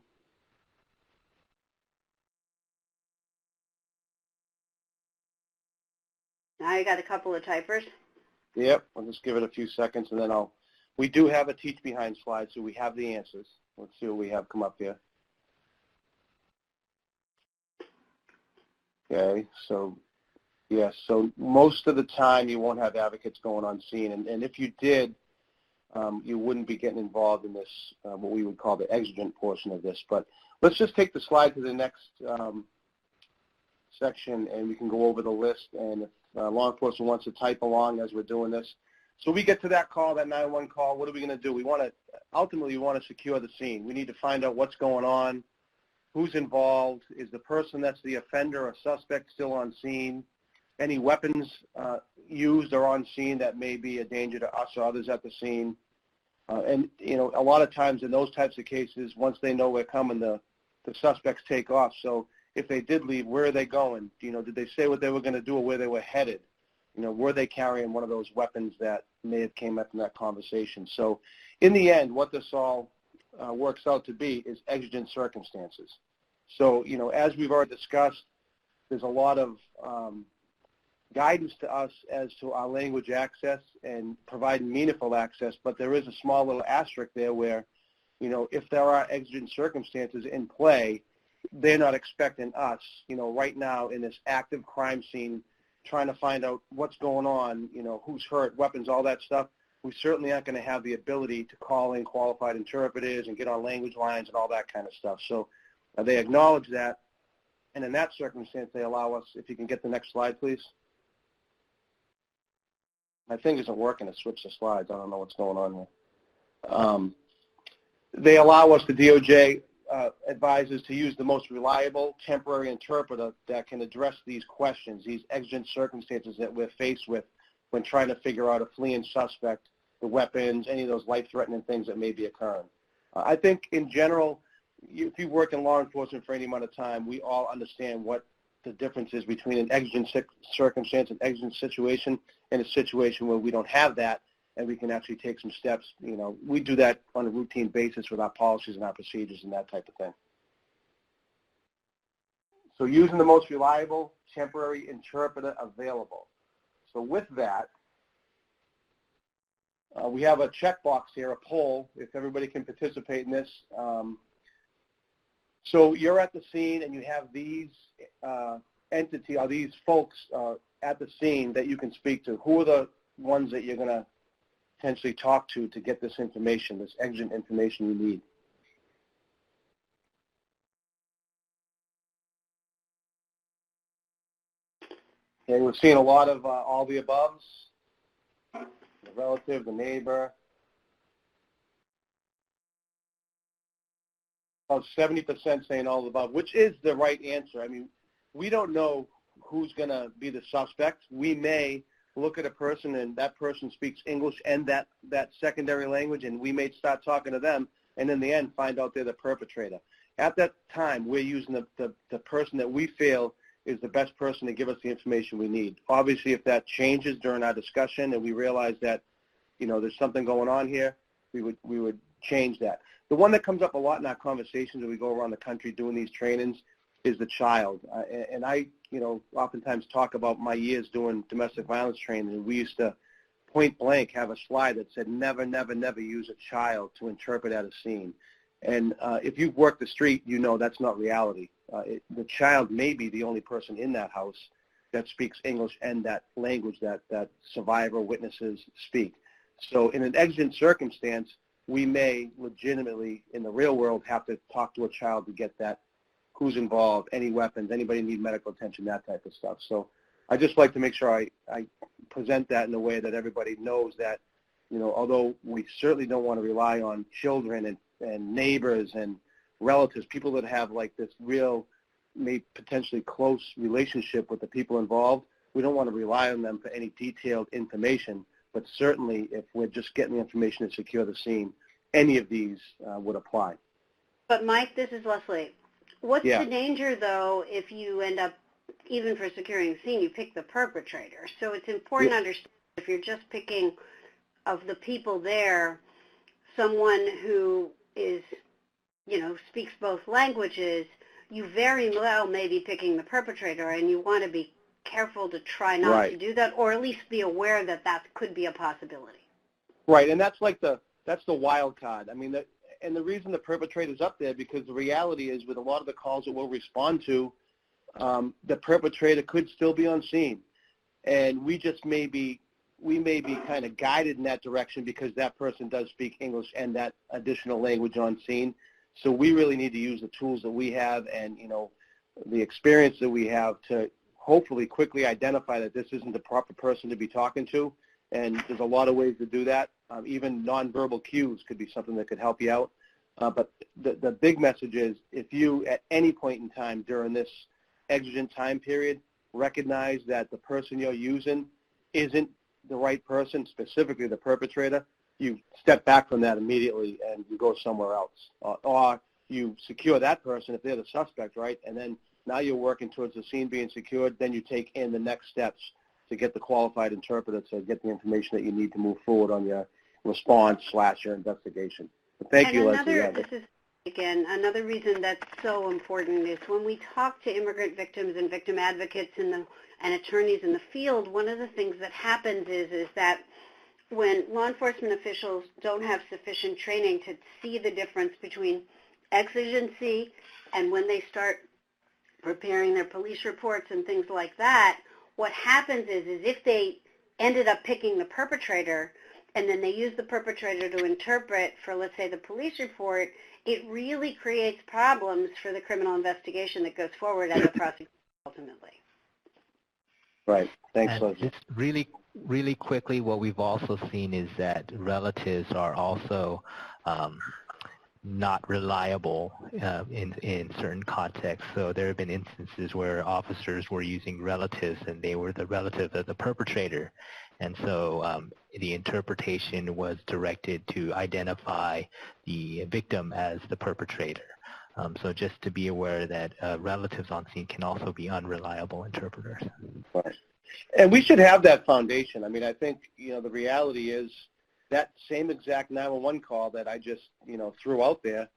Now you got a couple of typers. Yep, I'll just give it a few seconds, and then we do have a teach behind slide, so we have the answers. Let's see what we have come up here. Okay, so yes, so most of the time you won't have advocates going on scene, and if you did, you wouldn't be getting involved in this, what we would call the exigent portion of this. But let's just take the slide to the next section, and we can go over the list, and if law enforcement wants to type along as we're doing this. So we get to that call, that 911 call, what are we going to do? Ultimately, we want to secure the scene. We need to find out what's going on, who's involved, is the person that's the offender or suspect still on scene, any weapons used or on scene that may be a danger to us or others at the scene. And, you know, a lot of times in those types of cases, once they know we're coming, the suspects take off. So if they did leave, where are they going? You know, did they say what they were going to do or where they were headed? You know, were they carrying one of those weapons that may have came up in that conversation? So in the end, what this all works out to be is exigent circumstances. So, you know, as we've already discussed, there's a lot of guidance to us as to our language access and providing meaningful access, but there is a small little asterisk there where, you know, if there are exigent circumstances in play, they're not expecting us, you know, right now in this active crime scene, trying to find out what's going on, you know, who's hurt, weapons, all that stuff. We certainly aren't going to have the ability to call in qualified interpreters and get on language lines and all that kind of stuff. So they acknowledge that, and in that circumstance, they allow us, if you can get the next slide, please. My thing isn't working to switch the slides. I don't know what's going on here. They allow us, the DOJ advises, to use the most reliable temporary interpreter that can address these questions, these exigent circumstances that we're faced with when trying to figure out a fleeing suspect, the weapons, any of those life-threatening things that may be occurring. I think in general, if you work in law enforcement for any amount of time, we all understand what the difference is between an exigent circumstance, an exigent situation, and a situation where we don't have that and we can actually take some steps. You know, we do that on a routine basis with our policies and our procedures and that type of thing. So using the most reliable temporary interpreter available. So with that, we have a checkbox here, a poll, if everybody can participate in this. So you're at the scene and you have these entity or these folks at the scene that you can speak to. Who are the ones that you're going to potentially talk to get this information, this exigent information you need? Okay, we're seeing a lot of all the aboves, the relative, the neighbor. About 70% saying all the above, which is the right answer. I mean, we don't know who's going to be the suspect. We may look at a person and that person speaks English and that secondary language, and we may start talking to them and in the end find out they're the perpetrator. At that time, we're using the person that we feel is the best person to give us the information we need. Obviously, if that changes during our discussion and we realize that, you know, there's something going on here, we would change that. The one that comes up a lot in our conversations when we go around the country doing these trainings is the child. And I, you know, oftentimes talk about my years doing domestic violence training, and we used to point blank have a slide that said never, never, never use a child to interpret at a scene. And if you've worked the street, you know that's not reality. The child may be the only person in that house that speaks English and that language that survivor witnesses speak. So in an exigent circumstance, we may legitimately, in the real world, have to talk to a child to get that, who's involved, any weapons, anybody need medical attention, that type of stuff. So I just like to make sure I present that in a way that everybody knows that, you know, although we certainly don't want to rely on children and neighbors and relatives, people that have like this real, maybe potentially close relationship with the people involved, we don't want to rely on them for any detailed information. But certainly, if we're just getting the information to secure the scene, any of these would apply. But Mike, this is Leslie. What's the danger, though, if you end up, even for securing the scene, you pick the perpetrator? So it's important to understand if you're just picking, of the people there, someone who is, you know, speaks both languages, you very well may be picking the perpetrator, and you want to be careful to try not to do that, or at least be aware that that could be a possibility. Right, and that's like that's the wild card. I mean, and the reason the perpetrator's up there, because the reality is with a lot of the calls that we'll respond to, the perpetrator could still be on scene, and we may be kind of guided in that direction because that person does speak English and that additional language on scene. So we really need to use the tools that we have and, you know, the experience that we have to hopefully quickly identify that this isn't the proper person to be talking to. And there's a lot of ways to do that. Even nonverbal cues could be something that could help you out. But the big message is if you, at any point in time during this exigent time period, recognize that the person you're using isn't the right person, specifically the perpetrator, you step back from that immediately and you go somewhere else. Or you secure that person if they're the suspect, right? And then now you're working towards the scene being secured. Then you take in the next steps to get the qualified interpreter to get the information that you need to move forward on your response / your investigation. But thank you, Leslie. This is, again, another reason that's so important is when we talk to immigrant victims and victim advocates and attorneys in the field, one of the things that happens is that when law enforcement officials don't have sufficient training to see the difference between exigency and when they start preparing their police reports and things like that, what happens is if they ended up picking the perpetrator and then they use the perpetrator to interpret for, let's say, the police report, it really creates problems for the criminal investigation that goes forward as a prosecution ultimately. Right. Thanks, and Leslie. Just really quickly, what we've also seen is that relatives are also not reliable in certain contexts. So there have been instances where officers were using relatives and they were the relative of the perpetrator. And so the interpretation was directed to identify the victim as the perpetrator. So just to be aware that relatives on scene can also be unreliable interpreters. Right. And we should have that foundation. I mean, I think, the reality is that same exact 911 call that I just, threw out there,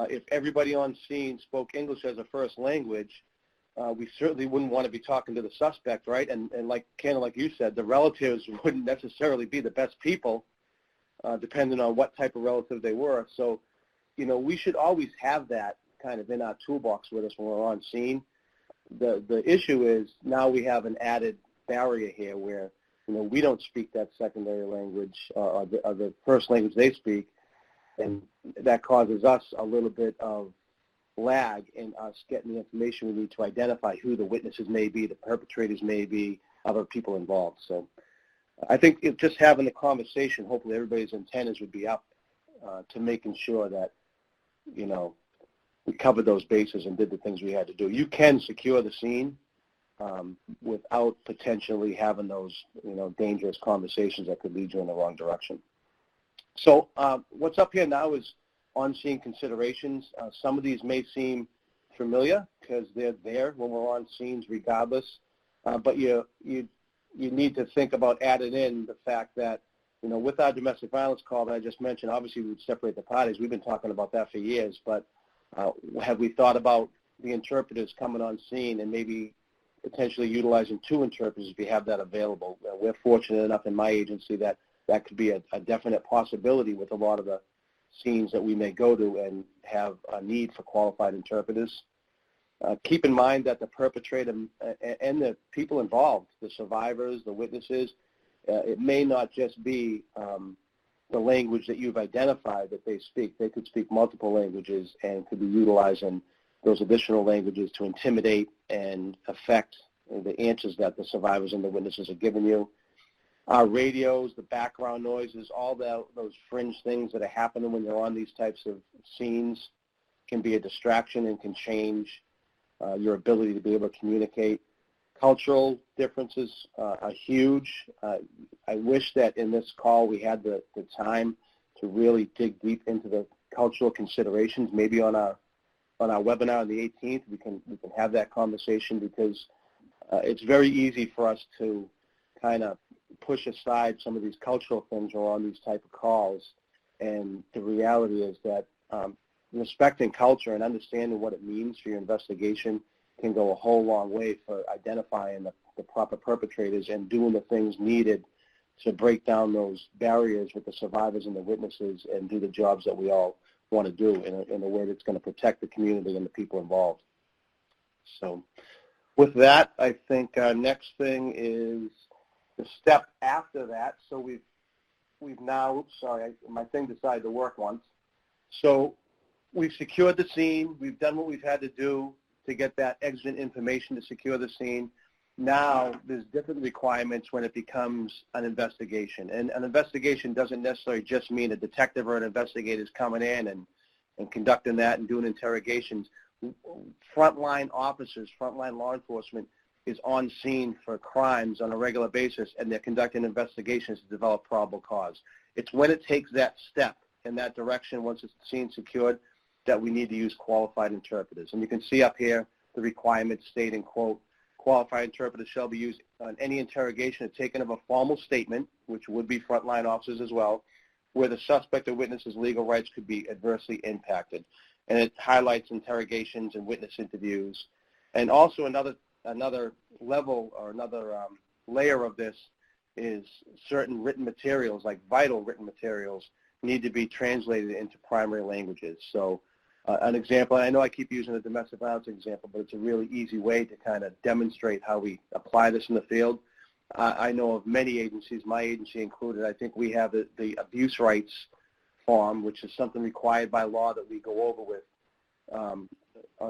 if everybody on scene spoke English as a first language, we certainly wouldn't want to be talking to the suspect, right? And like you said, the relatives wouldn't necessarily be the best people, depending on what type of relative they were. So, we should always have that kind of in our toolbox with us when we're on scene. The issue is now we have an added barrier here where, we don't speak that secondary language or the first language they speak, and that causes us a little bit of lag in us getting the information we need to identify who the witnesses may be, the perpetrators may be, other people involved. So I think just having the conversation, hopefully everybody's antennas would be up to making sure that, we covered those bases and did the things we had to do. You can secure the scene without potentially having those, dangerous conversations that could lead you in the wrong direction. So what's up here now is on-scene considerations. Some of these may seem familiar because they're there when we're on scenes regardless, but you need to think about adding in the fact that, with our domestic violence call that I just mentioned, obviously we would separate the parties. We've been talking about that for years, but have we thought about the interpreters coming on scene and maybe potentially utilizing 2 interpreters if we have that available? We're fortunate enough in my agency that could be a definite possibility with a lot of the scenes that we may go to and have a need for qualified interpreters. Keep in mind that the perpetrator and the people involved, the survivors, the witnesses, it may not just be the language that you've identified that they speak. They could speak multiple languages and could be utilizing those additional languages to intimidate and affect the answers that the survivors and the witnesses are giving you. Our radios, the background noises, all those fringe things that are happening when you're on these types of scenes can be a distraction and can change your ability to be able to communicate. Cultural differences are huge. I wish that in this call we had the time to really dig deep into the cultural considerations. Maybe on our webinar on the 18th, we can have that conversation because it's very easy for us to kind of push aside some of these cultural things or on these type of calls. And the reality is that respecting culture and understanding what it means for your investigation can go a whole long way for identifying the proper perpetrators and doing the things needed to break down those barriers with the survivors and the witnesses and do the jobs that we all want to do in a way that's going to protect the community and the people involved. So with that, I think our next thing is the step after that. So we've now, sorry, my thing decided to work once. So we've secured the scene. We've done what we've had to do to get that exigent information to secure the scene. Now there's different requirements when it becomes an investigation. And an investigation doesn't necessarily just mean a detective or an investigator is coming in and conducting that and doing interrogations. Frontline officers, frontline law enforcement is on scene for crimes on a regular basis, and they're conducting investigations to develop probable cause. It's when it takes that step in that direction, once it's seen secured, that we need to use qualified interpreters. And you can see up here the requirements stating, quote, qualified interpreters shall be used on any interrogation or taken of a formal statement, which would be frontline officers as well, where the suspect or witness's legal rights could be adversely impacted. And it highlights interrogations and witness interviews. And also another level or another layer of this is certain written materials, like vital written materials, need to be translated into primary languages. So an example, and I know I keep using the domestic violence example, but it's a really easy way to kind of demonstrate how we apply this in the field. I know of many agencies, my agency included. I think we have the abuse rights form, which is something required by law that we go over with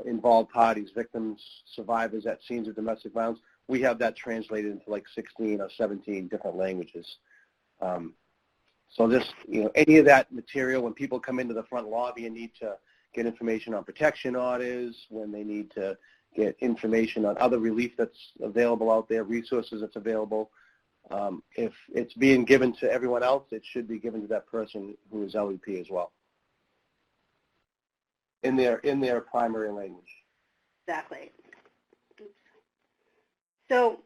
involved parties, victims, survivors at scenes of domestic violence. We have that translated into like 16 or 17 different languages. So this, any of that material, when people come into the front lobby and need to get information on protection orders, when they need to get information on other relief that's available out there, resources that's available, if it's being given to everyone else, it should be given to that person who is LEP as well, in their primary language. Exactly. So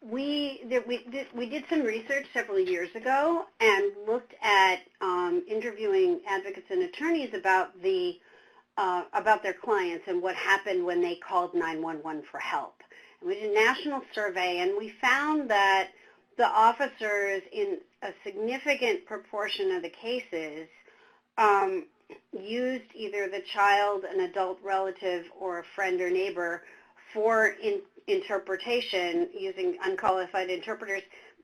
we did some research several years ago and looked at interviewing advocates and attorneys about their clients and what happened when they called 911 for help. And we did a national survey, and we found that the officers in a significant proportion of the cases used either the child, an adult relative, or a friend or neighbor for interpretation using unqualified interpreters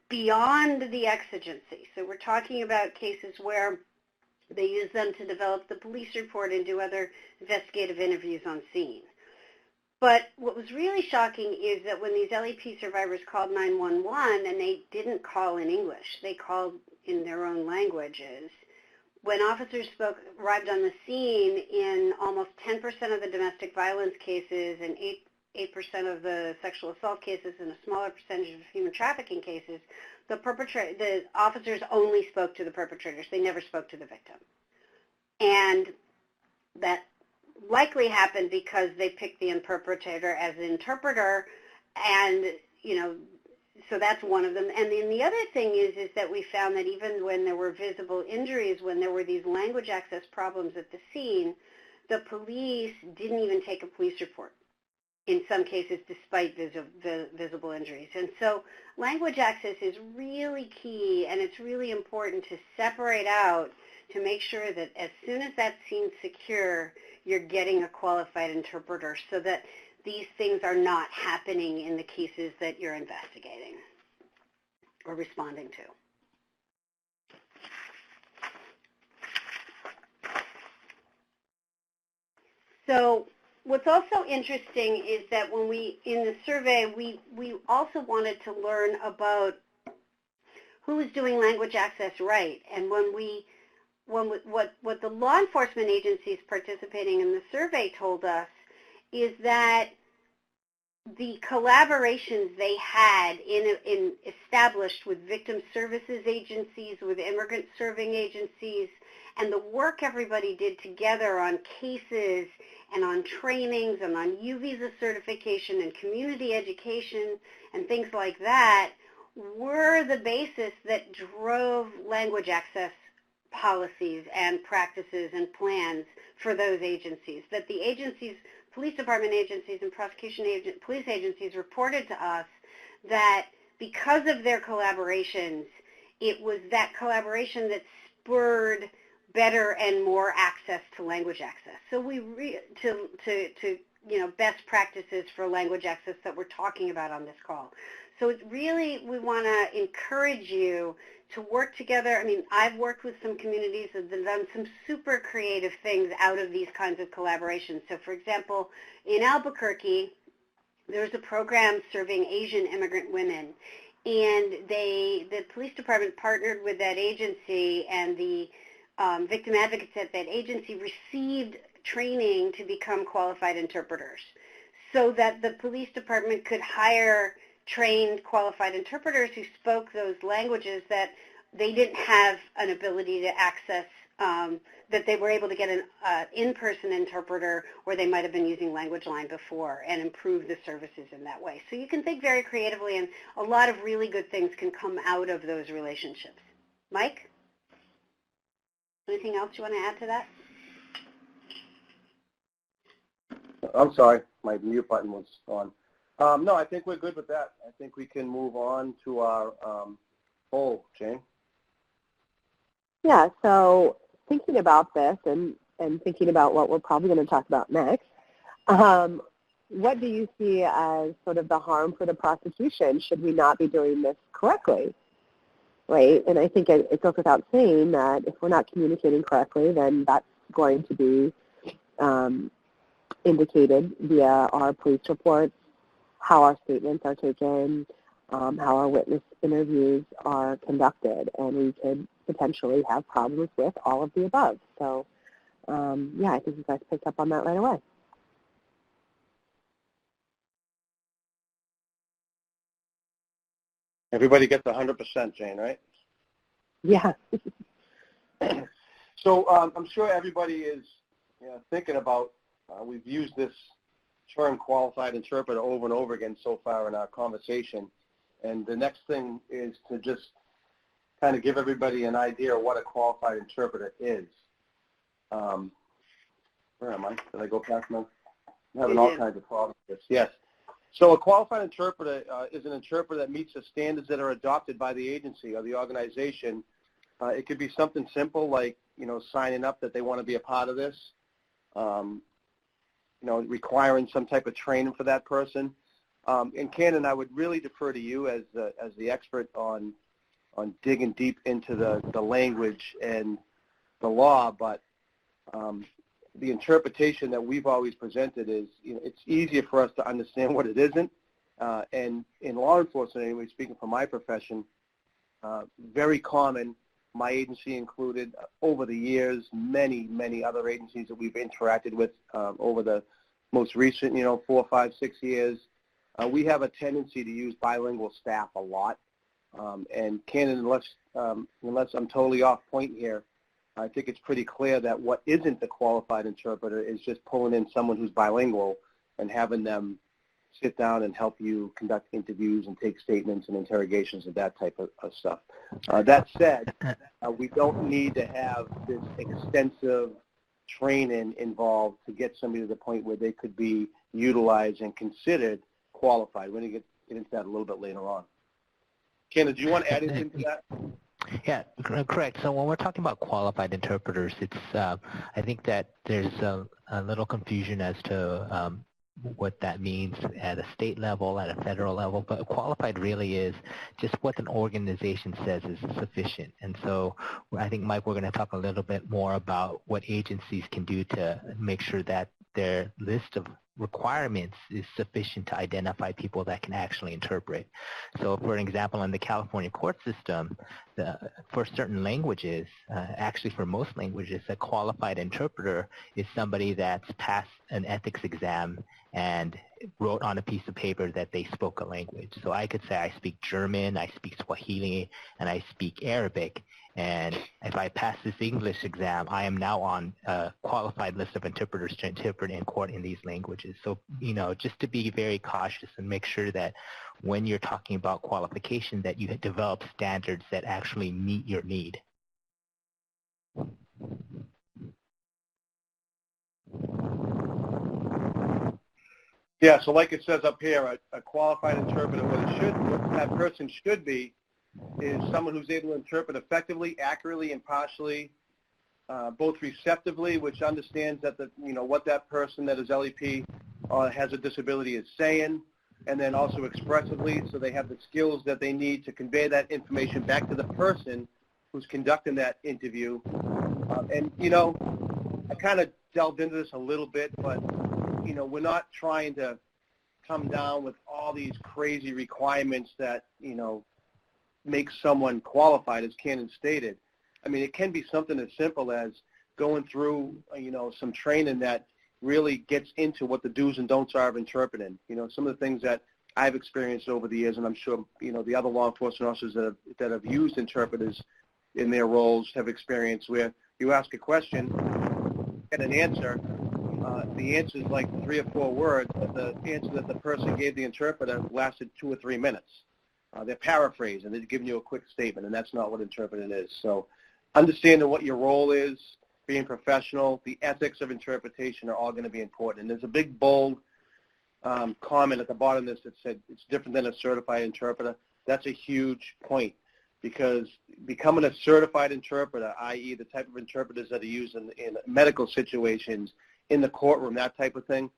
beyond the exigency. So we're talking about cases where they use them to develop the police report and do other investigative interviews on scene. But what was really shocking is that when these LEP survivors called 911 and they didn't call in English, they called in their own languages. When officers arrived on the scene, in almost 10% of the domestic violence cases and 8% of the sexual assault cases and a smaller percentage of human trafficking cases, the officers only spoke to the perpetrators. They never spoke to the victim. And that likely happened because they picked the perpetrator as an interpreter, and, so that's one of them. And then the other thing is that we found that even when there were visible injuries, when there were these language access problems at the scene, the police didn't even take a police report in some cases despite visible injuries. And so language access is really key, and it's really important to separate out to make sure that as soon as that scene's secure, you're getting a qualified interpreter so that these things are not happening in the cases that you're investigating or responding to. So what's also interesting is that when in the survey, we also wanted to learn about who is doing language access right. And what the law enforcement agencies participating in the survey told us is that the collaborations they had established with victim services agencies, with immigrant serving agencies, and the work everybody did together on cases and on trainings and on U-Visa certification and community education and things like that were the basis that drove language access policies and practices and plans for those agencies. That the agencies, police department agencies and police agencies reported to us that because of their collaborations, it was that collaboration that spurred better and more access to language access. So best practices for language access that we're talking about on this call. So it's really, we want to encourage you to work together. I mean, I've worked with some communities that have done some super creative things out of these kinds of collaborations. So for example, in Albuquerque, there's a program serving Asian immigrant women, and the police department partnered with that agency, and the victim advocates at that agency received training to become qualified interpreters so that the police department could hire trained qualified interpreters who spoke those languages that they didn't have an ability to access, that they were able to get an in-person interpreter, or they might have been using Language Line before, and improve the services in that way. So you can think very creatively, and a lot of really good things can come out of those relationships. Mike? Anything else you want to add to that? I'm sorry, my mute button was on. No, I think we're good with that. I think we can move on to our poll, Jane. Yeah, so thinking about this and thinking about what we're probably going to talk about next, what do you see as sort of the harm for the prosecution should we not be doing this correctly, right? And I think it goes without saying that if we're not communicating correctly, then that's going to be indicated via our police reports, how our statements are taken, how our witness interviews are conducted, and we could potentially have problems with all of the above. So, yeah, I think you guys picked up on that right away. Everybody gets 100%, Jane, right? Yeah. So I'm sure everybody is thinking about, we've used this term qualified interpreter over and over again so far in our conversation. And the next thing is to just kind of give everybody an idea of what a qualified interpreter is. Where am I? Did I go past my? I'm having all kinds of problems with this. Yes. So a qualified interpreter is an interpreter that meets the standards that are adopted by the agency or the organization. It could be something simple like, signing up that they want to be a part of this, requiring some type of training for that person. And Cannon, I would really defer to you as the expert on digging deep into the language and the law, but the interpretation that we've always presented is, it's easier for us to understand what it isn't. And in law enforcement, anyway, speaking from my profession, very common, my agency included, over the years, many, many other agencies that we've interacted with over the most recent, 4, 5, 6 years. We have a tendency to use bilingual staff a lot. And Cannon, unless I'm totally off point here, I think it's pretty clear that what isn't the qualified interpreter is just pulling in someone who's bilingual and having them sit down and help you conduct interviews and take statements and interrogations and that type of stuff. That said, we don't need to have this extensive training involved to get somebody to the point where they could be utilized and considered qualified. We're going to get into that a little bit later on. Cannon, do you want to add anything to that? Yeah, correct. So when we're talking about qualified interpreters, it's I think that there's a little confusion as to what that means at a state level, at a federal level, but qualified really is just what an organization says is sufficient. And so I think, Mike, we're going to talk a little bit more about what agencies can do to make sure that their list of requirements is sufficient to identify people that can actually interpret. So for an example, in the California court system, for certain languages, actually for most languages, a qualified interpreter is somebody that's passed an ethics exam and wrote on a piece of paper that they spoke a language. So I could say I speak German, I speak Swahili, and I speak Arabic. And if I pass this English exam, I am now on a qualified list of interpreters to interpret in court in these languages. So, just to be very cautious and make sure that when you're talking about qualification that you develop standards that actually meet your need. Yeah, so like it says up here, a qualified interpreter, what that person should be is someone who's able to interpret effectively, accurately, impartially, both receptively, which understands that what that person that is LEP has a disability is saying, and then also expressively, so they have the skills that they need to convey that information back to the person who's conducting that interview. And I kind of delved into this a little bit, but we're not trying to come down with all these crazy requirements that make someone qualified, as Cannon stated. I mean, it can be something as simple as going through, some training that really gets into what the do's and don'ts are of interpreting. Some of the things that I've experienced over the years, and I'm sure, the other law enforcement officers that have used interpreters in their roles have experienced where you ask a question, get an answer, the answer is like 3 or 4 words, but the answer that the person gave the interpreter lasted 2 or 3 minutes. They're paraphrasing, they're giving you a quick statement, and that's not what interpreting is. So understanding what your role is, being professional, the ethics of interpretation are all going to be important. And there's a big, bold comment at the bottom of this that said it's different than a certified interpreter. That's a huge point, because becoming a certified interpreter, i.e. the type of interpreters that are used in medical situations, in the courtroom, that type of thing,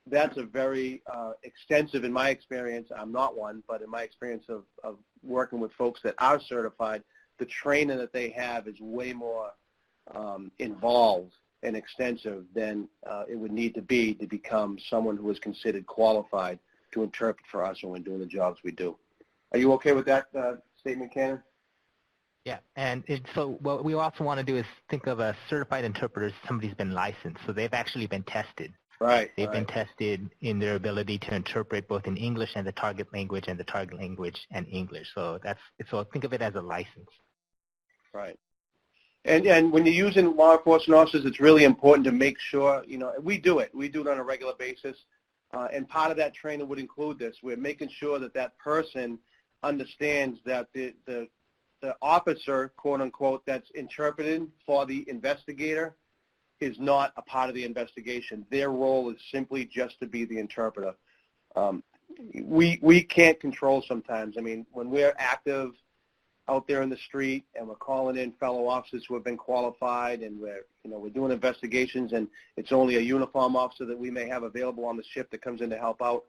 that's a very extensive, in my experience, I'm not one, but in my experience of working with folks that are certified, the training that they have is way more involved and extensive than it would need to be to become someone who is considered qualified to interpret for us when we're doing the jobs we do. Are you okay with that statement, Cannon? Yeah, and so what we also want to do is think of a certified interpreter as somebody who's been licensed. So they've actually been tested. Right. They've been tested in their ability to interpret both in English and the target language and the target language and English. So think of it as a license. Right. And when you're using law enforcement officers, it's really important to make sure, we do it on a regular basis. And part of that training would include this. We're making sure that that person understands that the officer, quote unquote, that's interpreting for the investigator is not a part of the investigation. Their role is simply just to be the interpreter. We can't control sometimes. I mean, when we're active out there in the street and we're calling in fellow officers who have been qualified, and we're doing investigations, and it's only a uniform officer that we may have available on the shift that comes in to help out,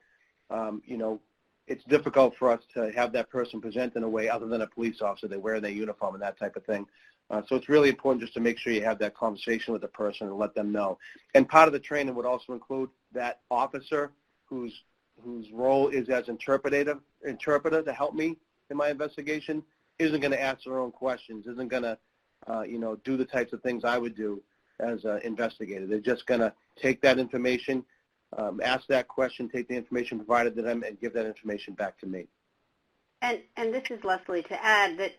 it's difficult for us to have that person present in a way other than a police officer. They wear their uniform and that type of thing. So it's really important just to make sure you have that conversation with the person and let them know. And part of the training would also include that officer whose role is as interpreter to help me in my investigation isn't going to ask their own questions, isn't going to do the types of things I would do as an investigator. They're just going to take that information, ask that question, take the information provided to them, and give that information back to me. And this is Leslie, to add that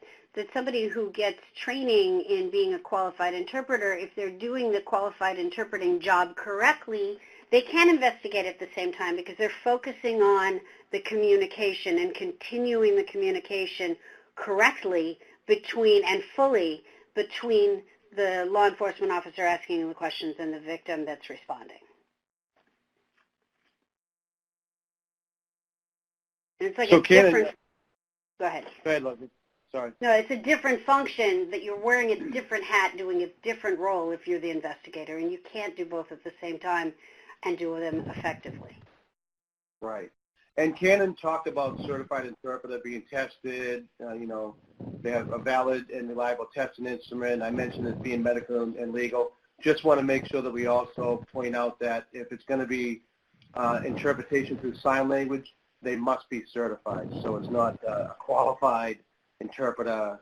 somebody who gets training in being a qualified interpreter, if they're doing the qualified interpreting job correctly, they can investigate at the same time because they're focusing on the communication and continuing the communication correctly between the law enforcement officer asking the questions and the victim that's responding. And it's like so a different... Go ahead. Go ahead, Leslie. Sorry. No, it's a different function that you're wearing a different hat, doing a different role if you're the investigator, and you can't do both at the same time and do them effectively. Right. And Cannon talked about certified interpreter being tested, they have a valid and reliable testing instrument. I mentioned it being medical and legal. Just want to make sure that we also point out that if it's going to be interpretation through sign language, they must be certified. So it's not a qualified interpreter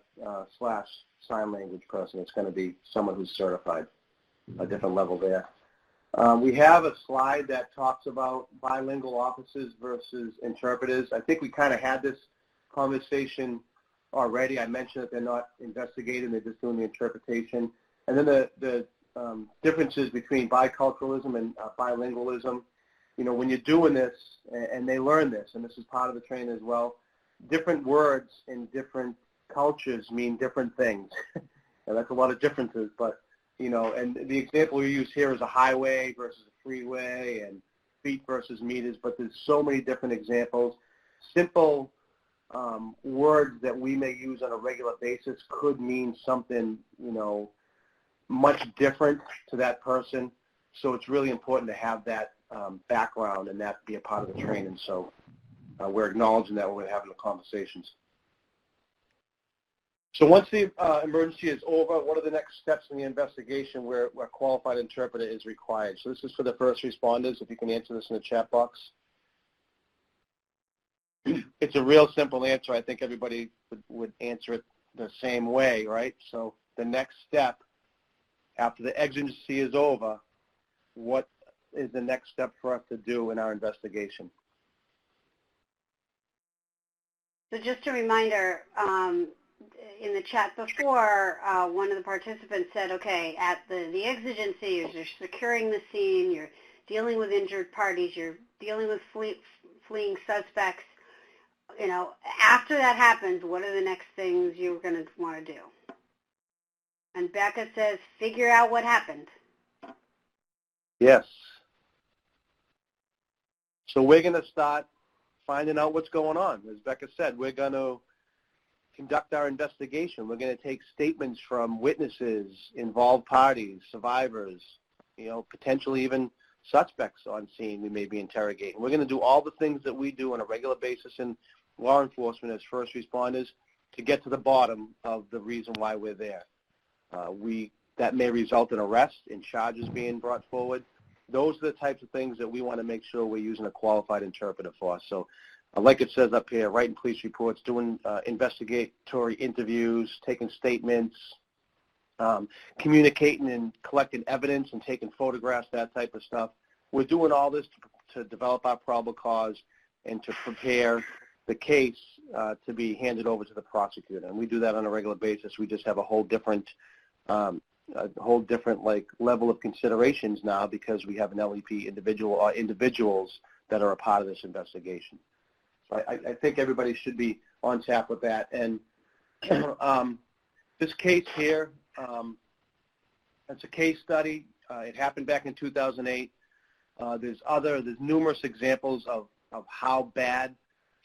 slash sign language person. It's going to be someone who's certified, a different level there. We have a slide that talks about bilingual officers versus interpreters. I think we kind of had this conversation already. I mentioned that they're not investigating, they're just doing the interpretation. And then the differences between biculturalism and bilingualism. When you're doing this, and they learn this, and this is part of the training as well, different words in different cultures mean different things. And that's a lot of differences, but and the example we use here is a highway versus a freeway and feet versus meters, but there's so many different examples. Simple words that we may use on a regular basis could mean something, much different to that person. So it's really important to have that background and that be a part of the training. So we're acknowledging that when we're having the conversations. So once the emergency is over, what are the next steps in the investigation where a qualified interpreter is required? So this is for the first responders, if you can answer this in the chat box. It's a real simple answer. I think everybody would answer it the same way, right? So the next step after the exigency is over, what is the next step for us to do in our investigation? So just a reminder, in the chat before, one of the participants said, okay, at the exigency, you're securing the scene, you're dealing with injured parties, you're dealing with fleeing suspects. You know, after that happens, what are the next things you're going to want to do? And Becca says, figure out what happened. Yes. So we're going to start finding out what's going on. As Becca said, we're going to conduct our investigation. We're going to take statements from witnesses, involved parties, survivors, you know, potentially even suspects on scene we may be interrogating. We're going to do all the things that we do on a regular basis in law enforcement as first responders to get to the bottom of the reason why we're there. That may result in arrest, in charges being brought forward. Those are the types of things that we want to make sure we're using a qualified interpreter for. So like it says up here, writing police reports, doing investigatory interviews, taking statements, communicating and collecting evidence and taking photographs, that type of stuff. We're doing all this to develop our probable cause and to prepare the case to be handed over to the prosecutor. And we do that on a regular basis. We just have a whole different like level of considerations now because we have an LEP individual or individuals that are a part of this investigation. So I think everybody should be on tap with that. And this case here, it's a case study. It happened back in 2008. There's numerous examples of how bad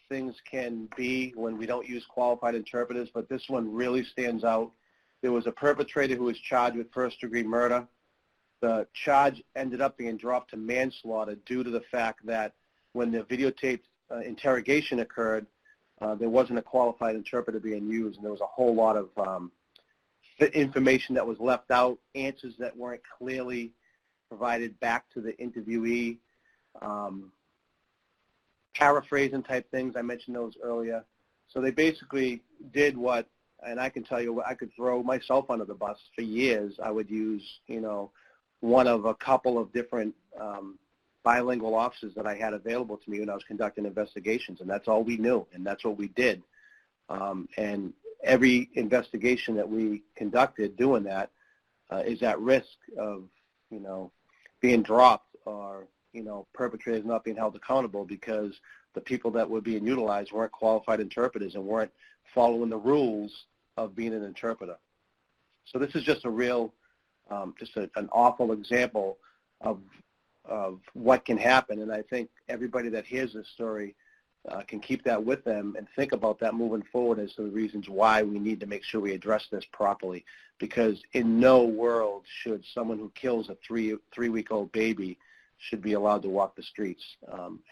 things can be when we don't use qualified interpreters, but this one really stands out. There was a perpetrator who was charged with first-degree murder. The charge ended up being dropped to manslaughter due to the fact that when the videotaped interrogation occurred, there wasn't a qualified interpreter being used, and there was a whole lot of information that was left out, answers that weren't clearly provided back to the interviewee, paraphrasing type things. I mentioned those earlier. So they basically did what, and I can tell you, I could throw myself under the bus for years. I would use, you know, one of a couple of different bilingual officers that I had available to me when I was conducting investigations, and that's all we knew, and that's what we did. And every investigation that we conducted doing that is at risk of, you know, being dropped or, you know, perpetrators not being held accountable because the people that were being utilized weren't qualified interpreters and weren't following the rules of being an interpreter. So this is just a real, an awful example of what can happen, and I think everybody that hears this story can keep that with them and think about that moving forward as to the reasons why we need to make sure we address this properly, because in no world should someone who kills a three-week-old baby should be allowed to walk the streets.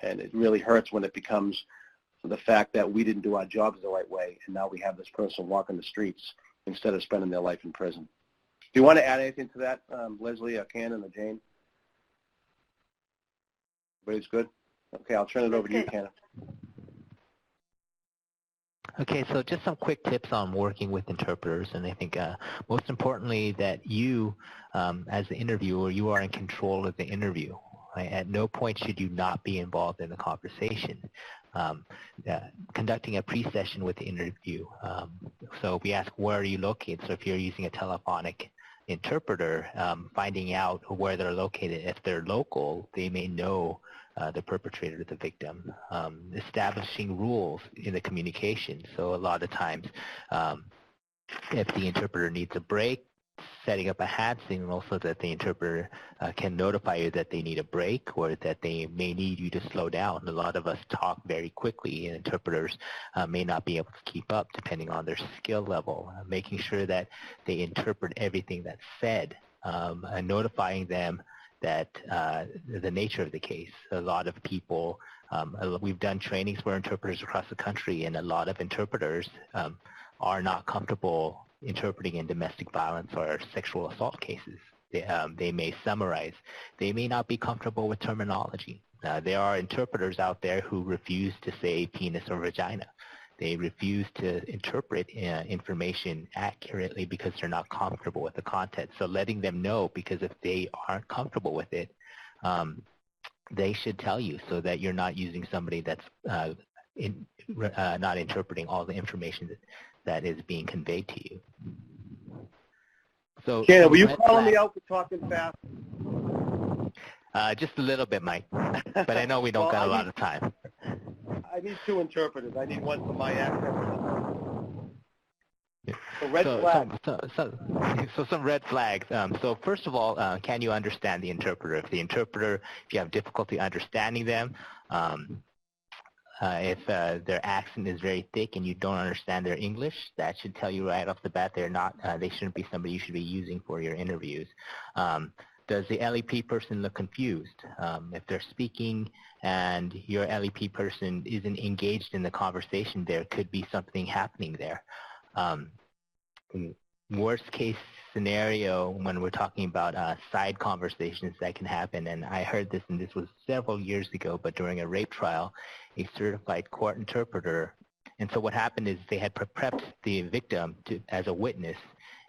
And it really hurts when it becomes the fact that we didn't do our jobs the right way, and now we have this person walking the streets instead of spending their life in prison. Do you want to add anything to that, Leslie, or Cannon, or Jane? Everybody's good? Okay, I'll turn it over to you, Cannon. Okay, so just some quick tips on working with interpreters, and I think most importantly that you, as the interviewer, you are in control of the interview. Right? At no point should you not be involved in the conversation. Conducting a pre-session with the interview. So we ask, where are you located? So if you're using a telephonic interpreter, finding out where they're located. If they're local, they may know the perpetrator, the victim. Establishing rules in the communication. So a lot of times, if the interpreter needs a break, setting up a hand signal so that the interpreter can notify you that they need a break or that they may need you to slow down. A lot of us talk very quickly, and interpreters may not be able to keep up depending on their skill level. Making sure that they interpret everything that's said and notifying them that the nature of the case. A lot of people, we've done trainings for interpreters across the country, and a lot of interpreters are not comfortable interpreting in domestic violence or sexual assault cases. They may summarize. They may not be comfortable with terminology. There are interpreters out there who refuse to say penis or vagina. They refuse to interpret information accurately because they're not comfortable with the content. So letting them know, because if they aren't comfortable with it, they should tell you so that you're not using somebody that's not interpreting all the information that is being conveyed to you. So, Shannon, were you calling me out for talking fast? Just a little bit, Mike, but I know we don't got a lot of time. I need two interpreters. I need one for my accent. So red flags. So some red flags. So first of all, can you understand the interpreter? If you have difficulty understanding them, if their accent is very thick and you don't understand their English, that should tell you right off the bat they shouldn't be somebody you should be using for your interviews. Does the LEP person look confused? If they're speaking and your LEP person isn't engaged in the conversation, there could be something happening there. Worst case scenario when we're talking about side conversations that can happen, and I heard this, and this was several years ago, but during a rape trial, a certified court interpreter, and so what happened is they had prepped the victim as a witness,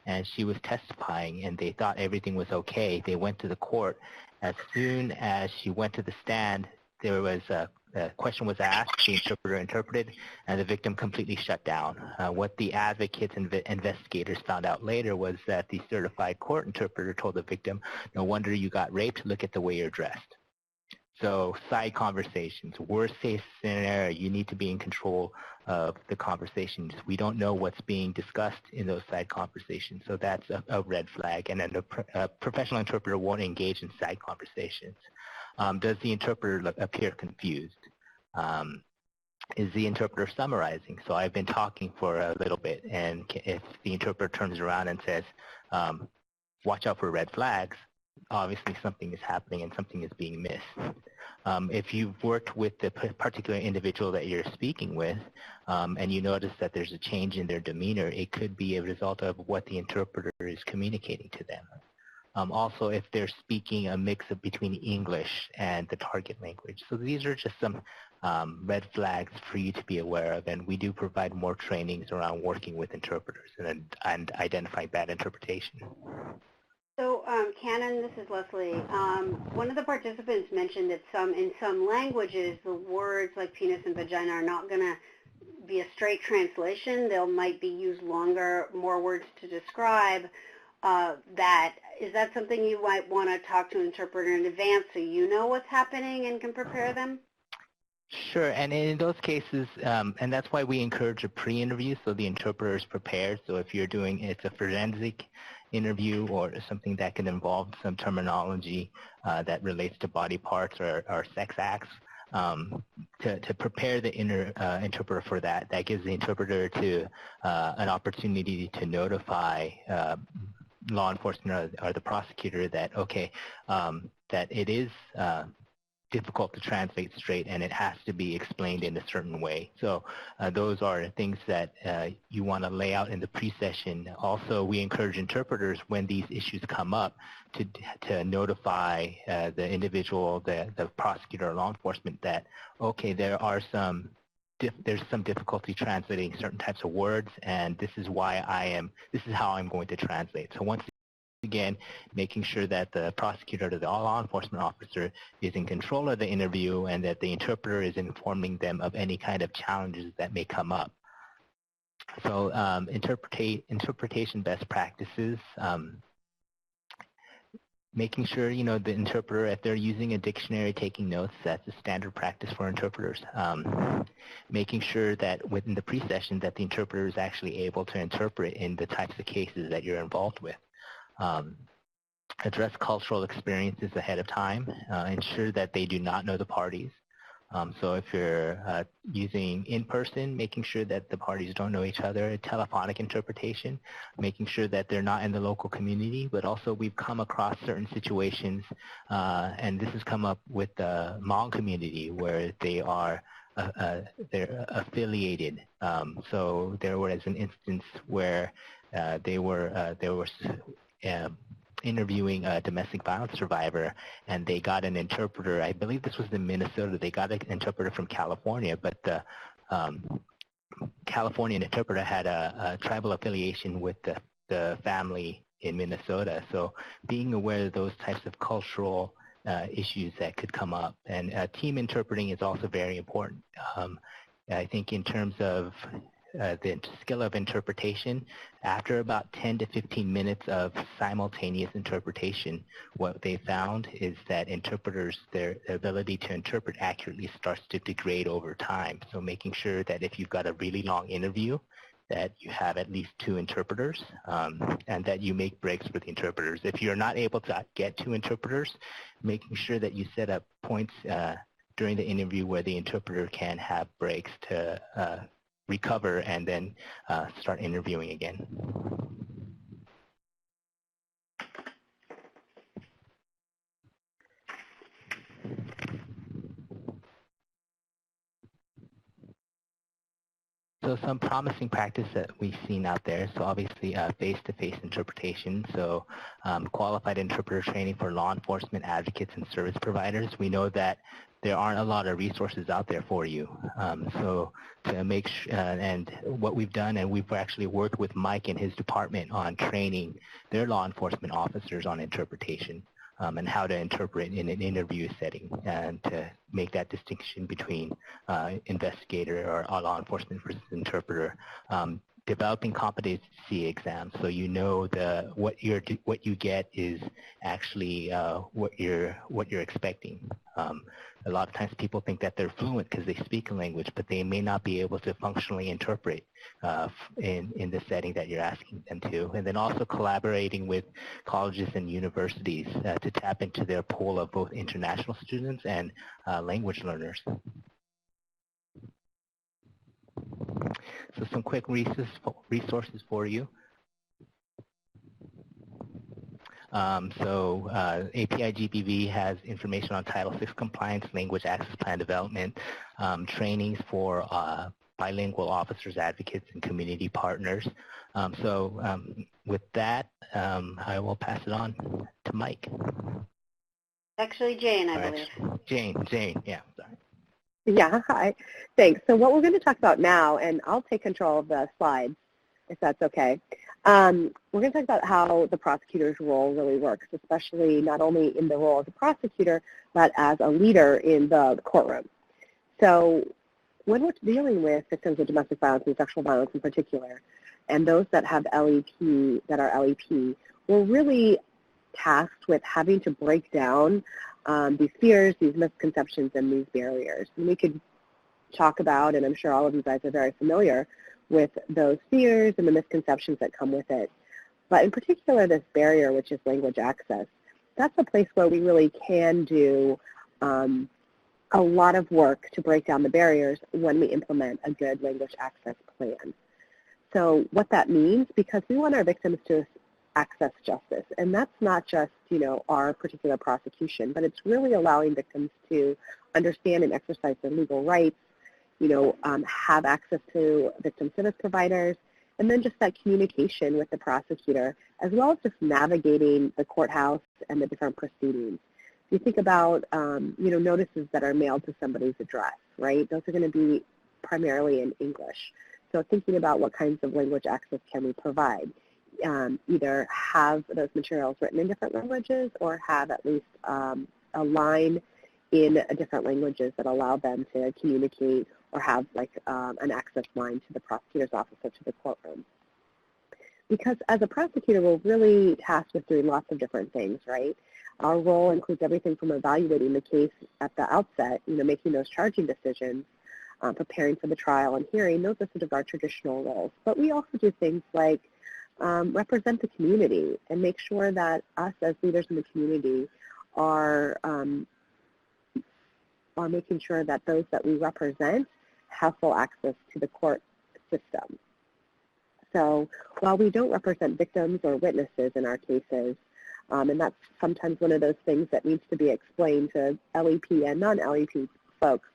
and she was testifying, and they thought everything was okay. They went to the court. As soon as she went to the stand, there was a question was asked, the interpreter interpreted, and the victim completely shut down. What the advocates and investigators found out later was that the certified court interpreter told the victim, "No wonder you got raped, look at the way you're dressed." So side conversations, worst case scenario, you need to be in control of the conversations. We don't know what's being discussed in those side conversations, so that's a red flag, and then a professional interpreter won't engage in side conversations. Does the interpreter appear confused? Is the interpreter summarizing? So I've been talking for a little bit, and if the interpreter turns around and says, watch out for red flags, obviously something is happening and something is being missed. If you've worked with the particular individual that you're speaking with, and you notice that there's a change in their demeanor, it could be a result of what the interpreter is communicating to them. Also, if they're speaking a mix between English and the target language. So these are just some red flags for you to be aware of, and we do provide more trainings around working with interpreters and identifying bad interpretation. So, Cannon, this is Leslie. One of the participants mentioned that in some languages, the words like penis and vagina are not going to be a straight translation. They might be used longer, more words to describe that. Is that something you might want to talk to an interpreter in advance so you know what's happening and can prepare them? Sure, and in those cases, and that's why we encourage a pre-interview so the interpreter is prepared. So if you're doing, it's a forensic interview or something that can involve some terminology that relates to body parts or sex acts, to prepare the interpreter for that. That gives the interpreter an opportunity to notify law enforcement or the prosecutor that, okay, that it is difficult to translate straight and it has to be explained in a certain way. So those are things that you want to lay out in the pre-session. Also, we encourage interpreters when these issues come up to notify the individual, the prosecutor or law enforcement that, okay, there's some difficulty translating certain types of words, and this is how I'm going to translate. So once again, making sure that the prosecutor or the law enforcement officer is in control of the interview and that the interpreter is informing them of any kind of challenges that may come up. So interpretation best practices, making sure, the interpreter, if they're using a dictionary taking notes, that's a standard practice for interpreters. Making sure that within the pre-session that the interpreter is actually able to interpret in the types of cases that you're involved with. Address cultural experiences ahead of time. Ensure that they do not know the parties. So if you're using in-person, making sure that the parties don't know each other. Telephonic interpretation, making sure that they're not in the local community, but also we've come across certain situations, and this has come up with the Hmong community where they're affiliated. So there was an instance where they were interviewing a domestic violence survivor, and they got an interpreter. I believe this was in Minnesota. They got an interpreter from California, but the Californian interpreter had a tribal affiliation with the family in Minnesota. So being aware of those types of cultural issues that could come up. And team interpreting is also very important. I think in terms of the skill of interpretation, after about 10 to 15 minutes of simultaneous interpretation, what they found is that interpreters, their ability to interpret accurately starts to degrade over time. So making sure that if you've got a really long interview, that you have at least 2 interpreters, and that you make breaks for the interpreters. If you're not able to get 2 interpreters, making sure that you set up points during the interview where the interpreter can have breaks to recover and then start interviewing again. So some promising practice that we've seen out there, so obviously face-to-face interpretation, so qualified interpreter training for law enforcement advocates and service providers. We know that there aren't a lot of resources out there for you. So to make and what we've done, and we've actually worked with Mike and his department on training their law enforcement officers on interpretation. And how to interpret in an interview setting, and to make that distinction between investigator or law enforcement versus interpreter. Developing competency exams, so you know what you get is actually what you're expecting. A lot of times people think that they're fluent because they speak a language, but they may not be able to functionally interpret in the setting that you're asking them to. And then also collaborating with colleges and universities to tap into their pool of both international students and language learners. So some quick resources for you. API GBV has information on Title VI compliance, language access plan development, trainings for bilingual officers, advocates, and community partners. With that, I will pass it on to Mike. Actually, Jane, I believe. Jane, yeah, sorry. Yeah, hi. Thanks. So what we're going to talk about now, and I'll take control of the slides, if that's okay. We're going to talk about how the prosecutor's role really works, especially not only in the role as a prosecutor, but as a leader in the courtroom. So when we're dealing with victims of domestic violence and sexual violence in particular, and those that have LEP, that are LEP, we're really tasked with having to break down these fears, these misconceptions, and these barriers. And we could talk about, and I'm sure all of you guys are very familiar with those fears and the misconceptions that come with it. But in particular, this barrier, which is language access, that's a place where we really can do a lot of work to break down the barriers when we implement a good language access plan. So what that means, because we want our victims to access justice, and that's not just, our particular prosecution, but it's really allowing victims to understand and exercise their legal rights, have access to victim service providers, and then just that communication with the prosecutor, as well as just navigating the courthouse and the different proceedings. If you think about, notices that are mailed to somebody's address, right? Those are going to be primarily in English. So thinking about what kinds of language access can we provide. Either have those materials written in different languages or have at least a line in different languages that allow them to communicate or have like an access line to the prosecutor's office or to the courtroom. Because as a prosecutor, we're really tasked with doing lots of different things, right? Our role includes everything from evaluating the case at the outset, making those charging decisions, preparing for the trial and hearing. Those are sort of our traditional roles. But we also do things like represent the community and make sure that us as leaders in the community are making sure that those that we represent have full access to the court system. So while we don't represent victims or witnesses in our cases, and that's sometimes one of those things that needs to be explained to LEP and non-LEP folks,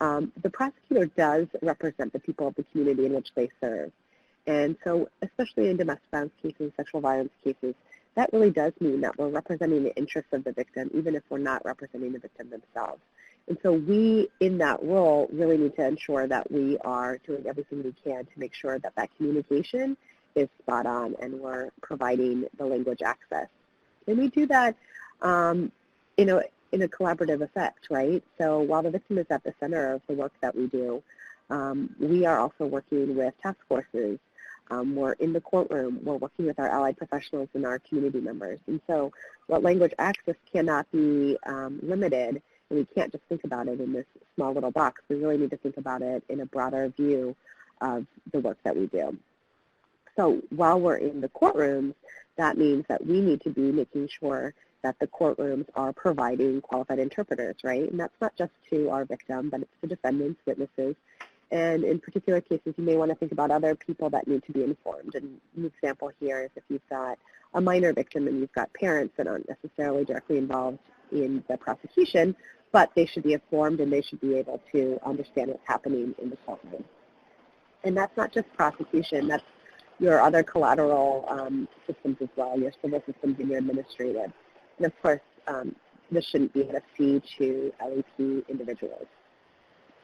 the prosecutor does represent the people of the community in which they serve. And so especially in domestic violence cases, sexual violence cases, that really does mean that we're representing the interests of the victim, even if we're not representing the victim themselves. And so we, in that role, really need to ensure that we are doing everything we can to make sure that that communication is spot on and we're providing the language access. And we do that in a collaborative effect, right? So while the victim is at the center of the work that we do, We are also working with task forces. We're in the courtroom. We're working with our allied professionals and our community members. And so what language access cannot be limited, and we can't just think about it in this small little box. We really need to think about it in a broader view of the work that we do. So while we're in the courtrooms, that means that we need to be making sure that the courtrooms are providing qualified interpreters, right? And that's not just to our victim, but it's to defendants, witnesses, and in particular cases, you may want to think about other people that need to be informed. And an example here is if you've got a minor victim and you've got parents that aren't necessarily directly involved in the prosecution, but they should be informed and they should be able to understand what's happening in the courtroom. And that's not just prosecution, that's your other collateral systems as well, your civil systems and your administrative. And of course, this shouldn't be a fee to LEP individuals.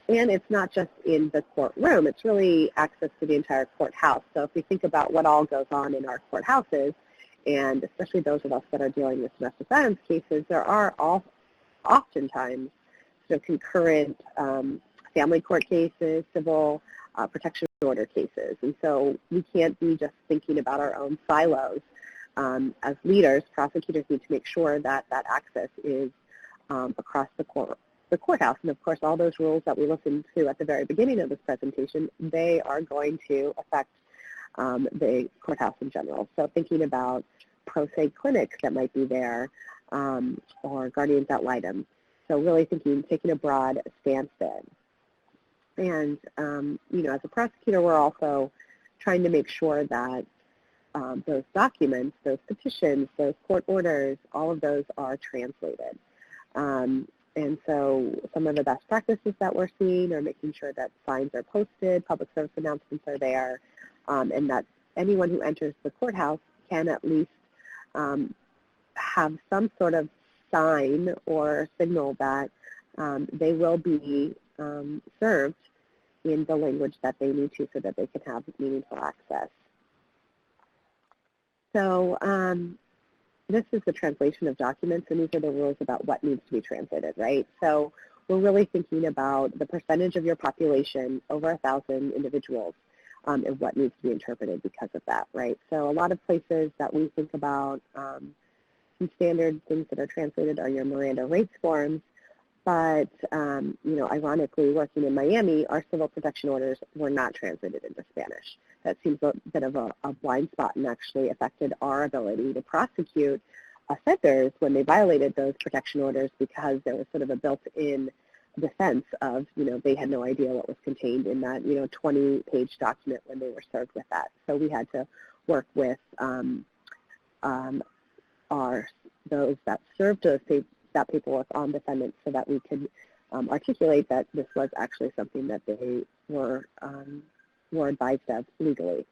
And it's not just in the courtroom, it's really access to the entire courthouse. So if we think about what all goes on in our courthouses, and especially those of us that are dealing with domestic violence cases, there are oftentimes sort of concurrent family court cases, civil protection order cases. And so we can't be just thinking about our own silos. As leaders, prosecutors need to make sure that that access is across the courthouse. And of course, all those rules that we listened to at the very beginning of this presentation, they are going to affect the courthouse in general. So thinking about pro se clinics that might be there or guardians ad litem. So really taking a broad stance there. And, you know, as a prosecutor, we're also trying to make sure that those documents, those petitions, those court orders, all of those are translated. And so some of the best practices that we're seeing are making sure that signs are posted, public service announcements are there, and that anyone who enters the courthouse can at least have some sort of sign or signal that they will be served in the language that they need to so that they can have meaningful access. So this is the translation of documents, and these are the rules about what needs to be translated, right? So we're really thinking about the percentage of your population, over 1,000 individuals, and what needs to be interpreted because of that, right? So a lot of places that we think about, some standard things that are translated are your Miranda rights forms, but, you know, ironically, working in Miami, our civil protection orders were not translated into Spanish. That seems a bit of a blind spot and actually affected our ability to prosecute offenders when they violated those protection orders because there was sort of a built-in defense of, you know, they had no idea what was contained in that, you know, 20-page document when they were served with that. So we had to work with those that served that paperwork on defendants so that we could articulate that this was actually something that they were advised of legally.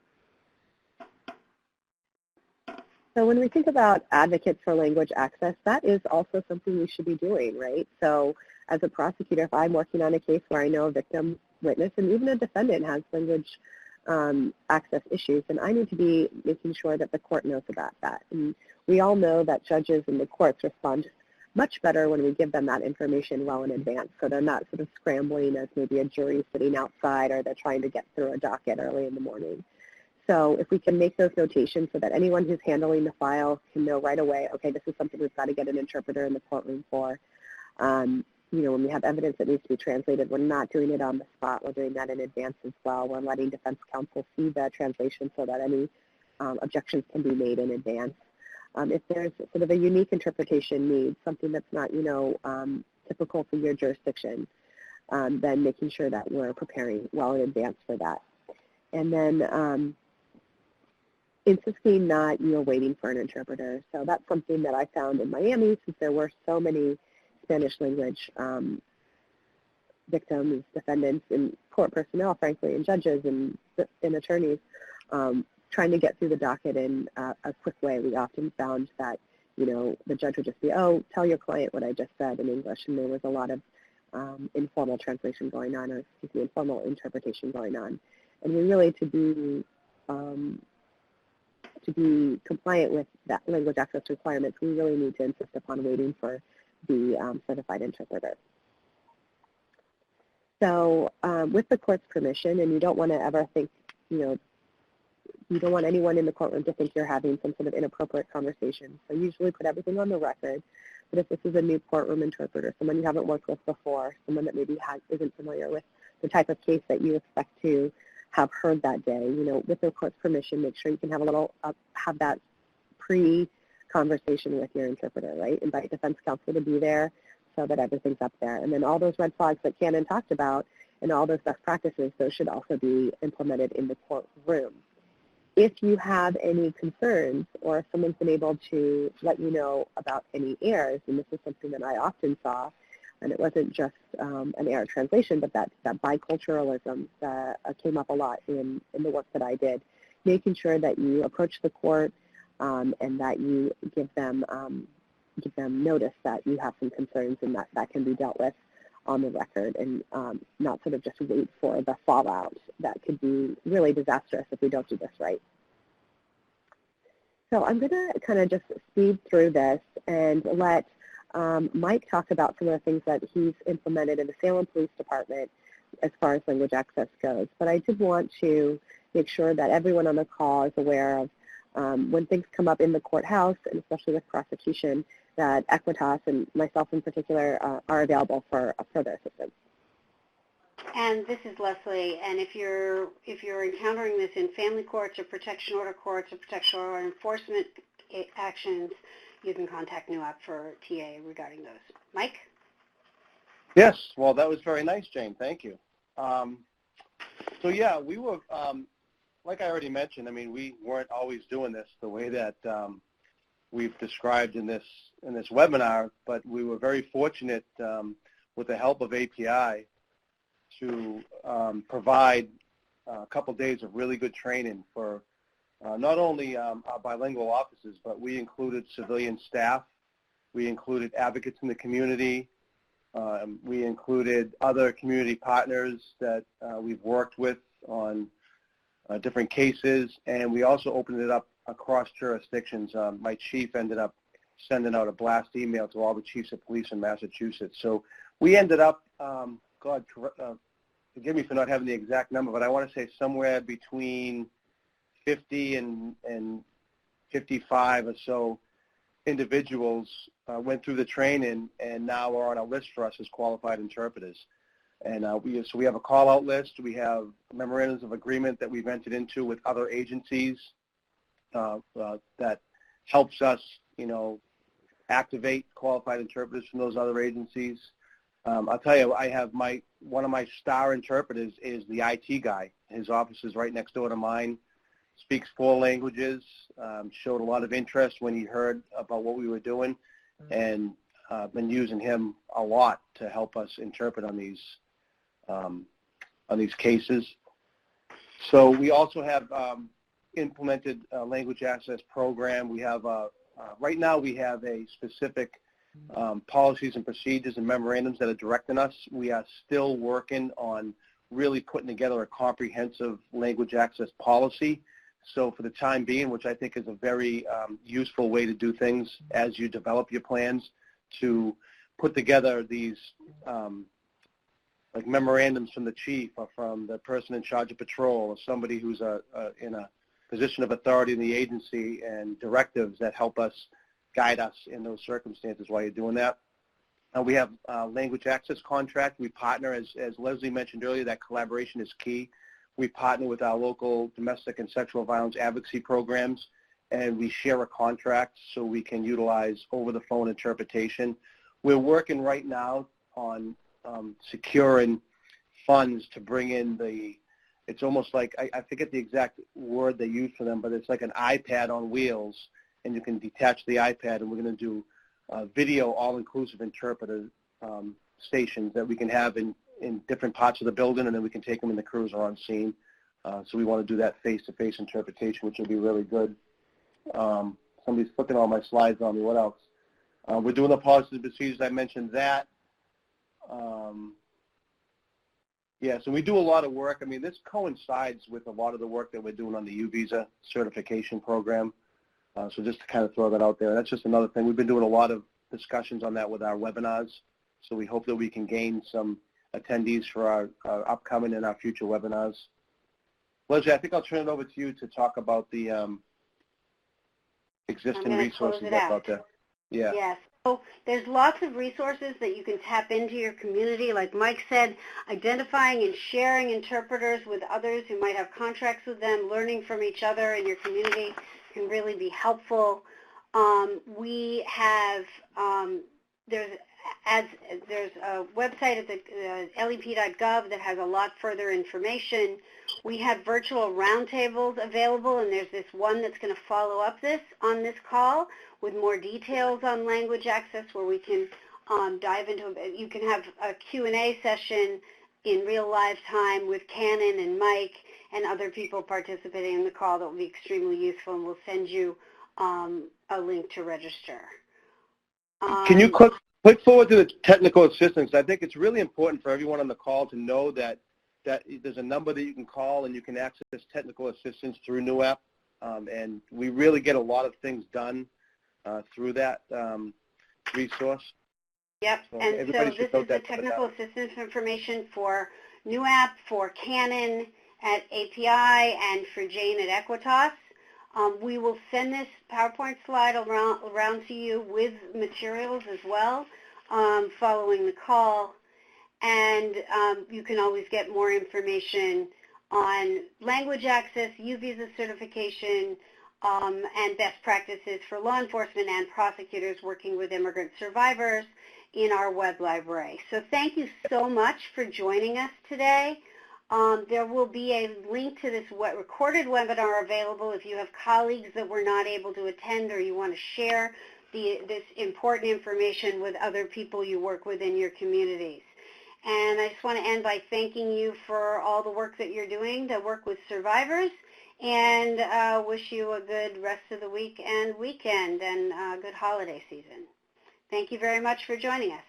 So when we think about advocates for language access, that is also something we should be doing, right? So as a prosecutor, if I'm working on a case where I know a victim, witness, and even a defendant has language access issues, then I need to be making sure that the court knows about that. And we all know that judges in the courts respond much better when we give them that information well in advance, so they're not sort of scrambling as maybe a jury sitting outside or they're trying to get through a docket early in the morning. So if we can make those notations so that anyone who's handling the file can know right away, okay, this is something we've got to get an interpreter in the courtroom for. You know, when we have evidence that needs to be translated, we're not doing it on the spot. We're doing that in advance as well. We're letting defense counsel see the translation so that any objections can be made in advance. If there's sort of a unique interpretation need, something that's not, you know, typical for your jurisdiction, then making sure that we're preparing well in advance for that. And then insisting not, you know, waiting for an interpreter. So that's something that I found in Miami, since there were so many Spanish language victims, defendants, and court personnel, frankly, and judges and attorneys trying to get through the docket in a quick way. We often found that, you know, the judge would just be, oh, tell your client what I just said in English, and there was a lot of informal translation going on, or excuse me, informal interpretation going on. And we really, to be compliant with that language access requirements, we really need to insist upon waiting for the certified interpreter. So with the court's permission, and you don't want to ever think, you don't want anyone in the courtroom to think you're having some sort of inappropriate conversation. So usually put everything on the record. But if this is a new courtroom interpreter, someone you haven't worked with before, someone that maybe isn't familiar with the type of case that you expect to have heard that day, with the court's permission, make sure you can have have that pre-conversation with your interpreter, right? Invite defense counsel to be there so that everything's up there. And then all those red flags that Cannon talked about and all those best practices, those should also be implemented in the courtroom. If you have any concerns or if someone's been able to let you know about any errors, and this is something that I often saw, and it wasn't just an error translation, but that biculturalism that came up a lot in the work that I did, making sure that you approach the court and that you give them notice that you have some concerns and that can be dealt with on the record, and not sort of just wait for the fallout that could be really disastrous if we don't do this right. So I'm going to kind of just speed through this and let Mike talk about some of the things that he's implemented in the Salem Police Department as far as language access goes. But I did want to make sure that everyone on the call is aware of when things come up in the courthouse, and especially with prosecution, that Equitas and myself in particular are available for further assistance. And this is Leslie. And if you're encountering this in family courts or protection order or enforcement actions, you can contact NIWAP for TA regarding those. Mike? Yes. Well, that was very nice, Jane. Thank you. So yeah, we were, like I already mentioned, I mean, we weren't always doing this the way that we've described in this webinar, but we were very fortunate with the help of API to provide a couple days of really good training for not only our bilingual offices, but we included civilian staff, we included advocates in the community, we included other community partners that we've worked with on different cases, and we also opened it up across jurisdictions. My chief ended up sending out a blast email to all the chiefs of police in Massachusetts. So we ended up, forgive me for not having the exact number, but I want to say somewhere between 50 and 55 or so individuals went through the training and now are on a list for us as qualified interpreters. And so we have a call-out list. We have memorandums of agreement that we've entered into with other agencies that helps us, activate qualified interpreters from those other agencies. I'll tell you, I have one of my star interpreters is the IT guy. His office is right next door to mine. Speaks 4 languages. Showed a lot of interest when he heard about what we were doing, and been using him a lot to help us interpret on these cases. So we also have implemented a language access program. We have right now we have a specific policies and procedures and memorandums that are directing us. We are still working on really putting together a comprehensive language access policy. So for the time being, which I think is a very useful way to do things as you develop your plans, to put together these like memorandums from the chief or from the person in charge of patrol or somebody who's in a position of authority in the agency, and directives that help us guide us in those circumstances while you're doing that. We have a language access contract. We partner, as Leslie mentioned earlier, that collaboration is key. We partner with our local domestic and sexual violence advocacy programs, and we share a contract so we can utilize over-the-phone interpretation. We're working right now on securing funds to bring in it's almost like, I forget the exact word they use for them, but it's like an iPad on wheels, and you can detach the iPad, and we're going to do video all-inclusive interpreter stations that we can have in different parts of the building, and then we can take them in the cruiser on scene. So we want to do that face-to-face interpretation, which will be really good. Somebody's flipping all my slides on me. What else? We're doing the policies and procedures. I mentioned that. Yeah, so we do a lot of work. I mean, this coincides with a lot of the work that we're doing on the U-Visa certification program. So just to kind of throw that out there. That's just another thing. We've been doing a lot of discussions on that with our webinars. So we hope that we can gain some attendees for our upcoming and our future webinars. Leslie, I think I'll turn it over to you to talk about the existing resources that's out there. Yeah. Yes. So there's lots of resources that you can tap into your community. Like Mike said, identifying and sharing interpreters with others who might have contracts with them, learning from each other in your community can really be helpful. We have, there's a website at the lep.gov that has a lot further information. We have virtual roundtables available, and there's this one that's going to follow up on this call with more details on language access, where we can dive into it. You can have a Q&A session in real live time with Cannon and Mike and other people participating in the call that will be extremely useful, and we'll send you a link to register. Can you click forward to the technical assistance? I think it's really important for everyone on the call to know that there's a number that you can call and you can access technical assistance through NIWAP, and we really get a lot of things done through that resource. Yep, so and so this is the technical assistance information for NIWAP, for Canon at API, and for Jane at Equitas. We will send this PowerPoint slide around to you with materials as well following the call. And you can always get more information on language access, U-Visa certification, and best practices for law enforcement and prosecutors working with immigrant survivors in our web library. So thank you so much for joining us today. There will be a link to this recorded webinar available if you have colleagues that were not able to attend or you want to share this important information with other people you work with in your communities. And I just want to end by thanking you for all the work that you're doing to work with survivors, and wish you a good rest of the week and weekend and a good holiday season. Thank you very much for joining us.